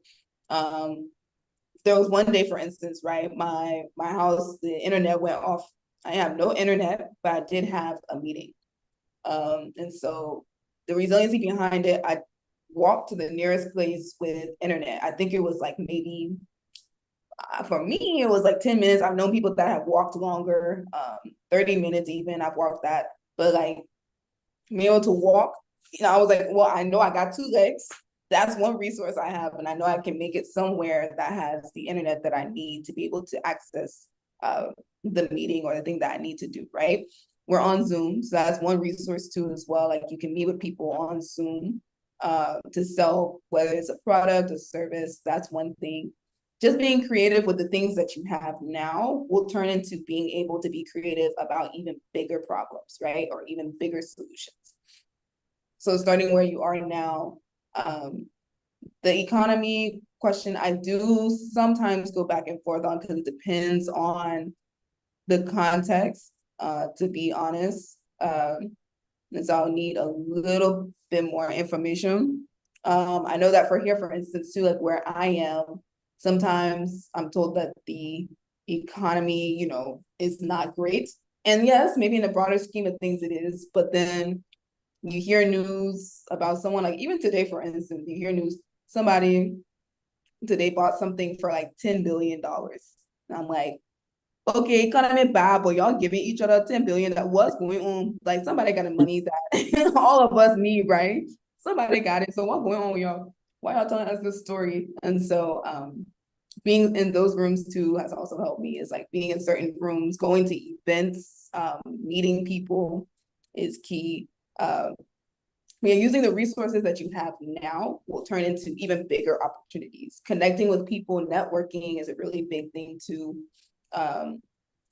there was one day, for instance, right? My house, the internet went off. I have no internet, but I did have a meeting. And so the resiliency behind it, I walked to the nearest place with internet. I think it was like maybe for me, it was like 10 minutes. I've known people that have walked longer, 30 minutes even. I've walked that, but like being able to walk, I was like, well, I know I got two legs. That's one resource I have, and I know I can make it somewhere that has the internet that I need to be able to access the meeting or the thing that I need to do, right? We're on Zoom, so that's one resource too as well. Like you can meet with people on Zoom to sell, whether it's a product or service. That's one thing. Just being creative with the things that you have now will turn into being able to be creative about even bigger problems, right? Or even bigger solutions. So starting where you are now, the economy question, I do sometimes go back and forth on, because it depends on the context, to be honest. And so I'll need a little bit more information. I know that for here, for instance, too, like where I am, Sometimes I'm told that the economy, is not great. And yes, maybe in the broader scheme of things it is, but then you hear news about someone, like even today, for instance, you hear news, somebody today bought something for like $10 billion. And I'm like, okay, economy bad, but y'all giving each other 10 billion. That what's going on? Like somebody got the money that all of us need, right? Somebody got it. So what's going on with y'all? Why y'all telling us this story? And so being in those rooms too has also helped me. Is like being in certain rooms, going to events, meeting people is key. Using the resources that you have now will turn into even bigger opportunities. Connecting with people, networking is a really big thing too. And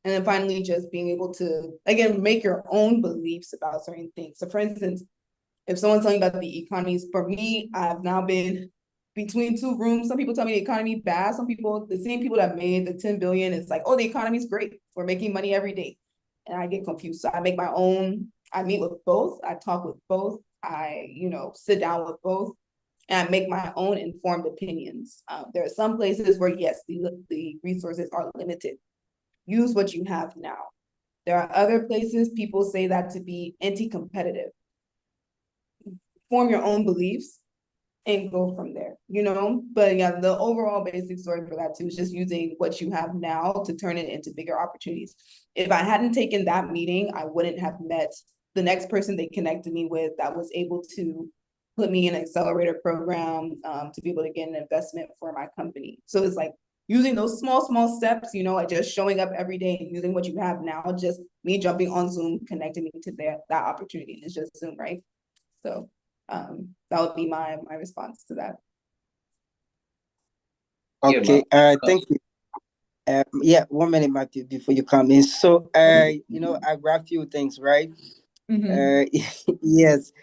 then finally, just being able to, again, make your own beliefs about certain things. So for instance, if someone's telling you about the economies, for me, I've now been between two rooms. Some people tell me the economy bad. Some people, the same people that made the 10 billion, it's like, oh, the economy's great. We're making money every day. And I get confused. So I make my own, I meet with both. I talk with both. I, sit down with both. And I make my own informed opinions. There are some places where, yes, the resources are limited. Use what you have now. There are other places people say that to be anti-competitive. Form your own beliefs and go from there, But yeah, the overall basic story for that too is just using what you have now to turn it into bigger opportunities. If I hadn't taken that meeting, I wouldn't have met the next person they connected me with that was able to put me in an accelerator program to be able to get an investment for my company. So it's like using those small steps, like just showing up every day and using what you have now, just me jumping on Zoom, connecting me to that opportunity. And it's just Zoom, right? So that would be my response to that. Okay, thank you. Yeah, 1 minute, Matthew, before you come in. So, I grabbed a few things, right? Yes,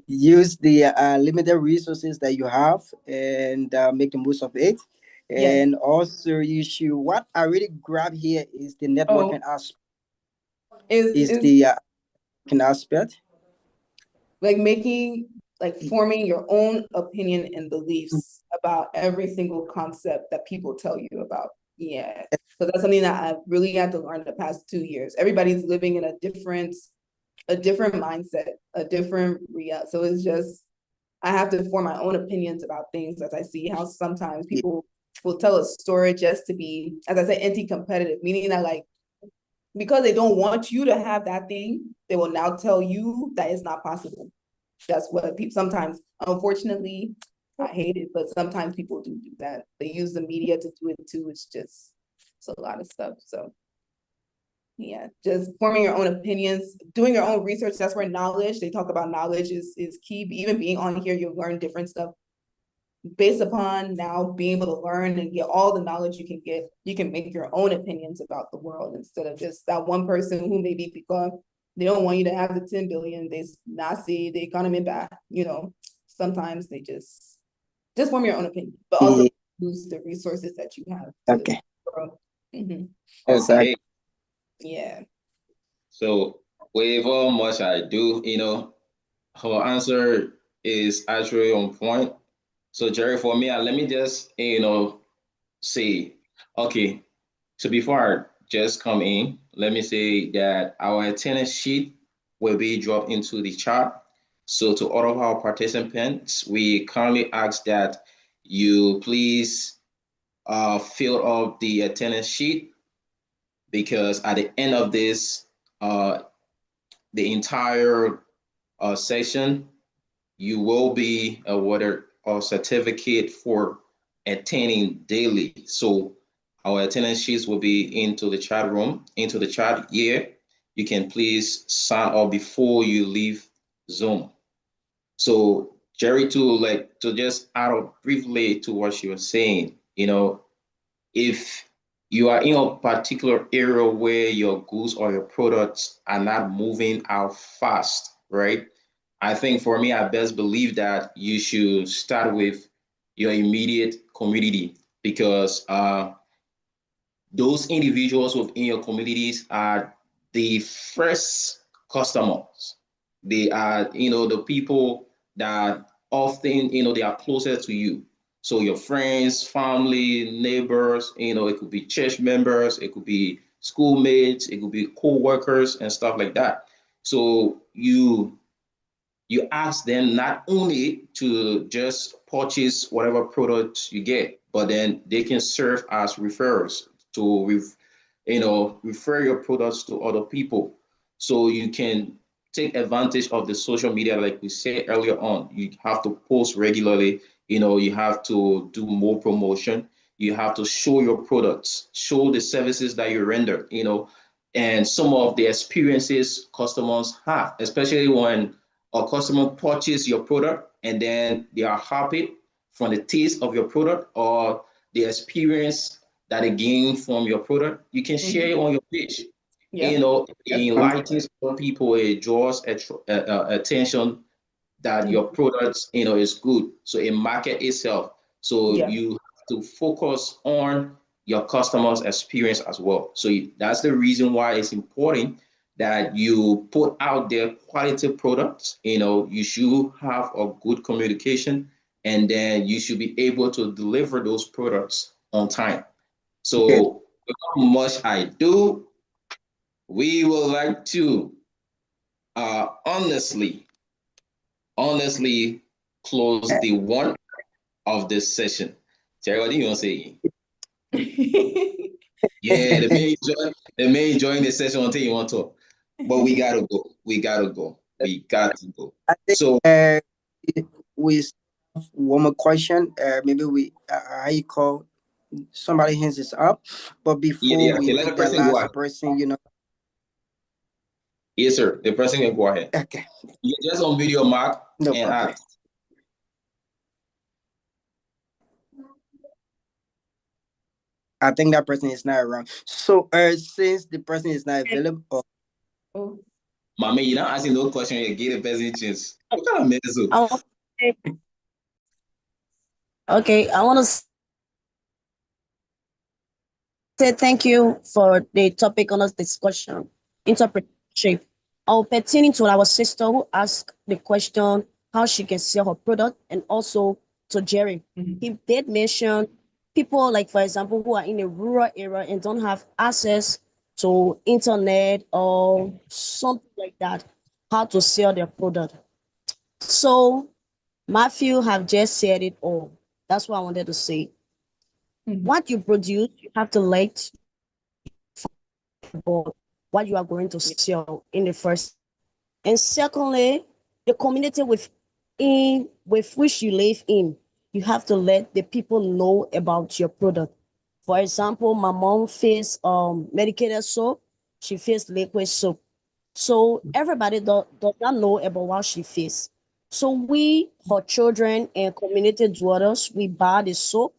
use the limited resources that you have and make the most of it. Yes. And also, what I really grab here is the networking aspect. Is the aspect. Like forming your own opinion and beliefs about every single concept that people tell you about. Yeah. So that's something that I really had to learn the past 2 years. Everybody's living in a different mindset, a different reality. So it's just, I have to form my own opinions about things as I see how sometimes people will tell a story just to be, as I said, anti-competitive, meaning that like, because they don't want you to have that thing, they will now tell you that it's not possible. That's what people sometimes, unfortunately, I hate it, but sometimes people do that. They use the media to do it too. It's a lot of stuff. So yeah, just forming your own opinions, doing your own research. That's where knowledge, they talk about knowledge is key. Even being on here, you'll learn different stuff based upon now being able to learn and get all the knowledge you can get. You can make your own opinions about the world instead of just that one person who maybe because they don't want you to have the 10 billion, they not see the economy bad, sometimes they just form your own opinion, but also use the resources that you have to grow. Okay. Yeah. So with all much I do, her answer is actually on point. So Jerry, for me, let me just, say, okay, so before I just come in, let me say that our attendance sheet will be dropped into the chat. So to all of our participants, we kindly ask that you please fill out the attendance sheet, because at the end of this, the entire session, you will be awarded a certificate for attending daily. So our attendance sheets will be into the chat room, into the chat here. You can please sign up before you leave Zoom. So Jerry, to just add up briefly to what you were saying, if you are in a particular area where your goods or your products are not moving out fast, right? I think for me, I best believe that you should start with your immediate community, because those individuals within your communities are the first customers. They are, the people that often, they are closer to you. So your friends, family, neighbors, it could be church members, it could be schoolmates, it could be co-workers and stuff like that. So you ask them not only to just purchase whatever product you get, but then they can serve as referrals to refer your products to other people. So you can take advantage of the social media, like we said earlier on. You have to post regularly, you have to do more promotion, you have to show your products, show the services that you render, and some of the experiences customers have, especially when a customer purchase your product and then they are happy from the taste of your product or the experience that they gain from your product. You can share it on your page. Yeah. It enlightens some people, it draws attention that your product, is good. So it market itself. So Yeah. you have to focus on your customers' experience as well. So that's the reason why it's important that you put out their quality products. You should have a good communication, and then you should be able to deliver those products on time. Good. So without much I do, we would like to honestly close the one of this session. Terry, what do you want to say? Yeah, they may join the session until you want to, but we gotta go. We gotta go. We got to go. I think So we have one more question. Maybe how you call somebody hands is up, but yeah, before yeah. we Okay, let the take the person go last ahead. person. Yes, sir. The person can go ahead. Okay, You just on video, Mark, no and problem. ask. I think that person is not around. So, since the person is not available, Oh. Mommy, you don't asking no question. You give the person a chance. What kind of mess is it? I Okay, I want to say thank you for the topic on this discussion, entrepreneurship. I'll pertaining to our sister who asked the question how she can sell her product, and also to Jerry. He did mention people like, for example, who are in a rural area and don't have access to internet or something like that, how to sell their product. So Matthew have just said it all. That's what I wanted to say. What you produce, you have to let about what you are going to sell in the first. And secondly, the community with which you live in, you have to let the people know about your product. For example, my mom face medicated soap, she face liquid soap. So everybody does not know about what she face. So we, her children and community dwellers, we buy the soap,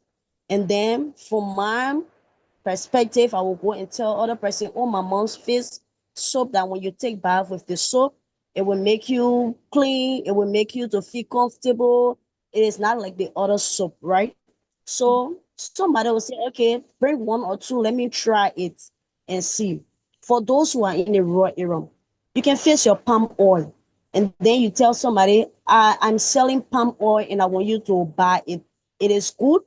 and then for my perspective, I will go and tell other person, oh, my mom's face soap that when you take bath with the soap, it will make you clean, it will make you to feel comfortable. It is not like the other soap, right? So somebody will say, okay, bring one or two, let me try it and see. For those who are in a rural area, you can face your palm oil, and then you tell somebody, I'm selling palm oil and I want you to buy it. It is good.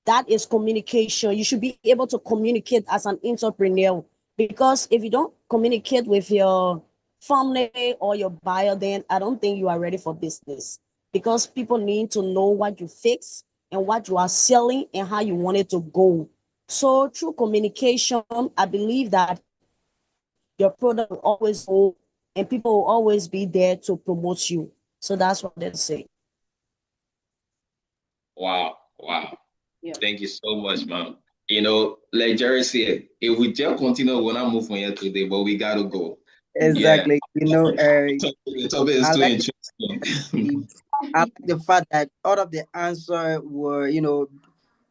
That is communication. You should be able to communicate as an entrepreneur, because if you don't communicate with your family or your buyer, then I don't think you are ready for business, because people need to know what you fix and what you are selling and how you want it to go. So through communication, I believe that your product will always go and people will always be there to promote you. So that's what they say. Wow, wow. Yeah. Thank you so much, ma'am. Like Jerry said, if we just continue, we'll not move from here today, but we gotta go. Yeah. exactly. The topic is I too like interesting. I like the fact that all of the answer were,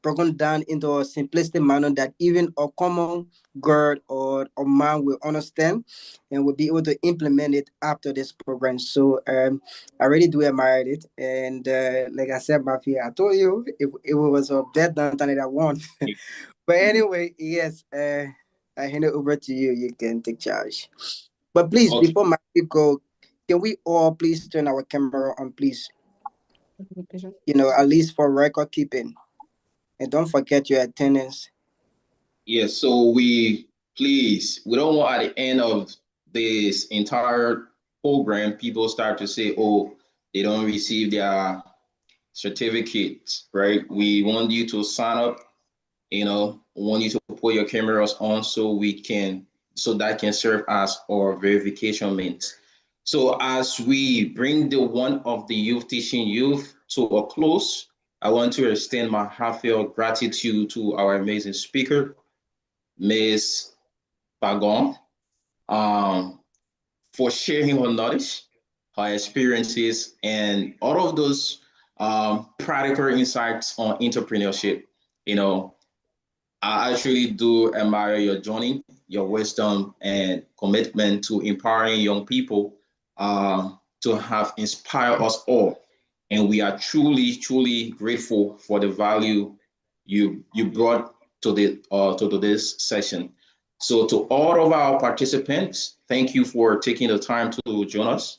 broken down into a simplistic manner that even a common girl or a man will understand and will be able to implement it after this program. So I really do admire it. And like I said, Mafia, I told you if it was a bet done it, I won. But anyway, yes, I hand it over to you. You can take charge. But please, Okay. before Matthew go, can we all please turn our camera on, please? at least for record keeping. And don't forget your attendance. Yes, so we don't want at the end of this entire program, people start to say, oh, they don't receive their certificates, right? We want you to sign up, we want you to put your cameras on so that can serve as our verification means. So as we bring the one of the youth teaching youth to a close, I want to extend my heartfelt gratitude to our amazing speaker, Ms. Pagon, for sharing her knowledge, her experiences, and all of those practical insights on entrepreneurship. You know, I actually do admire your journey, your wisdom, and commitment to empowering young people to have inspired us all. And we are truly, truly grateful for the value you brought to this session. So to all of our participants, thank you for taking the time to join us,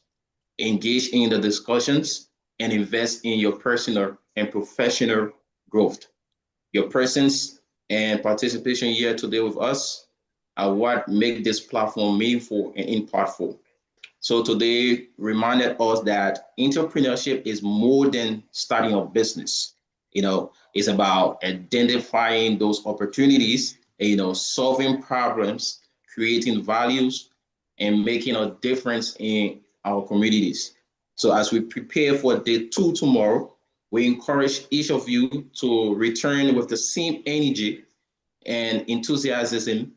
engage in the discussions, and invest in your personal and professional growth. Your presence and participation here today with us are what make this platform meaningful and impactful. So today reminded us that entrepreneurship is more than starting a business. It's about identifying those opportunities, solving problems, creating values, and making a difference in our communities. So as we prepare for day 2 tomorrow, we encourage each of you to return with the same energy and enthusiasm.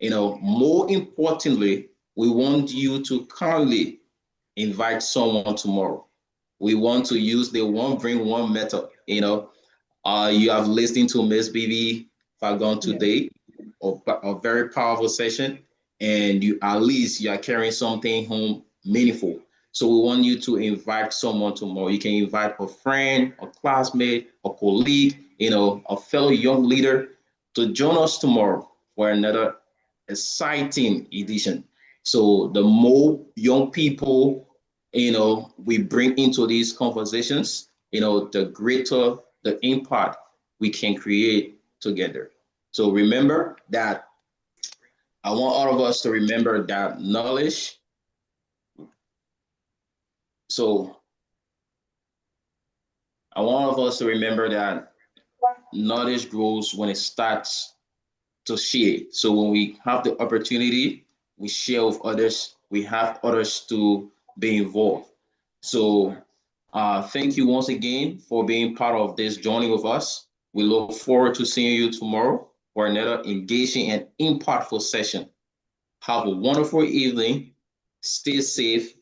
More importantly, we want you to kindly invite someone tomorrow. We want to use the one bring one method. You have listened to Miss BB Fagon today, a very powerful session, and you at least you are carrying something home meaningful. So we want you to invite someone tomorrow. You can invite a friend, a classmate, a colleague, a fellow young leader to join us tomorrow for another exciting edition. So the more young people, we bring into these conversations, the greater the impact we can create together. So remember that I want all of us to remember that knowledge. So I want all of us to remember that knowledge grows when it starts to share. So when we have the opportunity, we share with others, we have others to be involved. So thank you once again for being part of this journey with us. We look forward to seeing you tomorrow for another engaging and impactful session. Have a wonderful evening. Stay safe.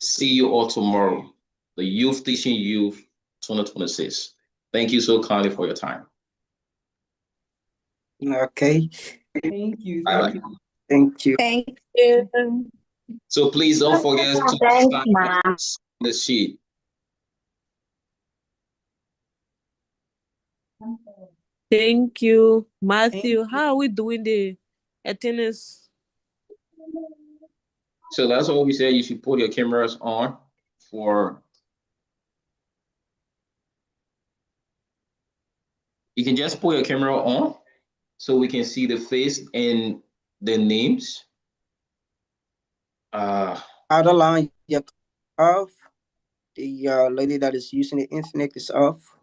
See you all tomorrow. The Youth Teaching Youth 2026. Thank you so kindly for your time. Okay. Thank you. Bye-bye. Thank you. Thank you. So please don't forget to sign the sheet. Thank you, Matthew. How are we doing the attendance? So that's what we said. You should put your cameras on for. You can just put your camera on so we can see the face and the names. Outer line, you're off. The lady that is using the internet is off.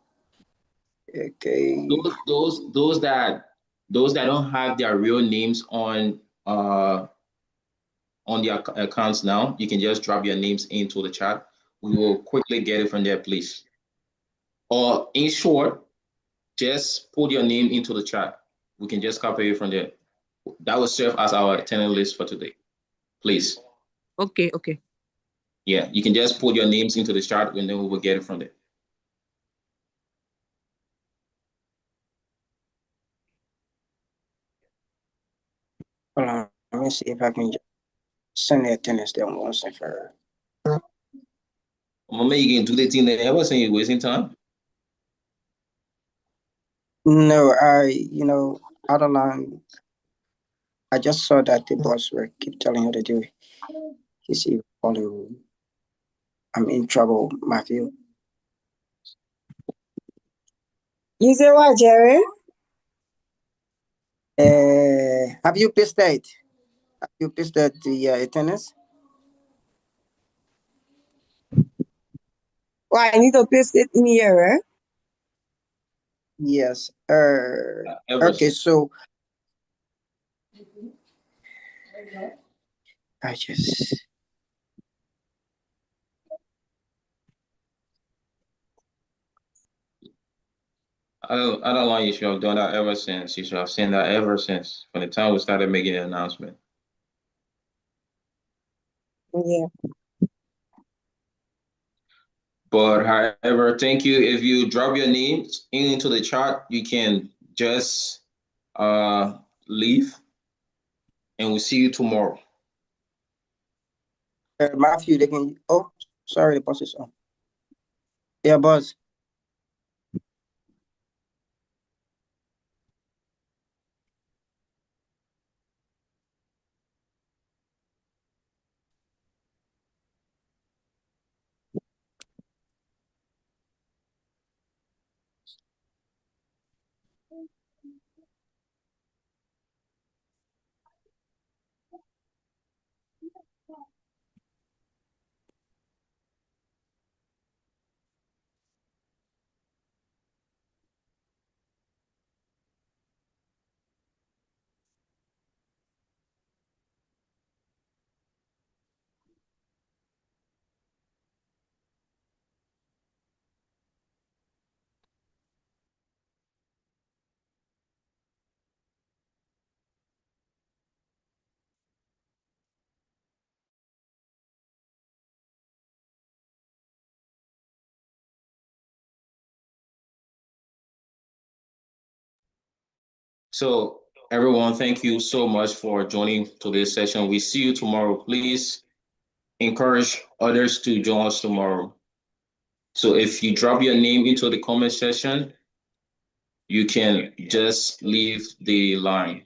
Okay. Those that don't have their real names on their accounts now, you can just drop your names into the chat. We will quickly get it from there, please. Or in short, just put your name into the chat. We can just copy it from there. That will serve as our attendance list for today. Please. Okay. Yeah, you can just put your names into the chat and then we will get it from there. Hold on. Let me see if I can just send the attendance there once and for her. Mama, you can do the thing that I was saying, you're wasting time. No, outer line. I just saw that the boss were keep telling her to do it. You see, I'm in trouble, Matthew. You say what, Jerry? Have you pasted? Have you pasted the attendance? Well, I need to paste it in here, eh? Yes. Okay, Everson. so I just I don't want you should have done that ever since. You should have seen that ever since from the time we started making the announcement. Yeah. But however, thank you. If you drop your names into the chat, you can just leave and we'll see you tomorrow. Matthew, they can. Oh, sorry, the boss is on. Yeah, boss. So everyone, thank you so much for joining today's session. We see you tomorrow. Please encourage others to join us tomorrow. So if you drop your name into the comment section, you can just leave the line.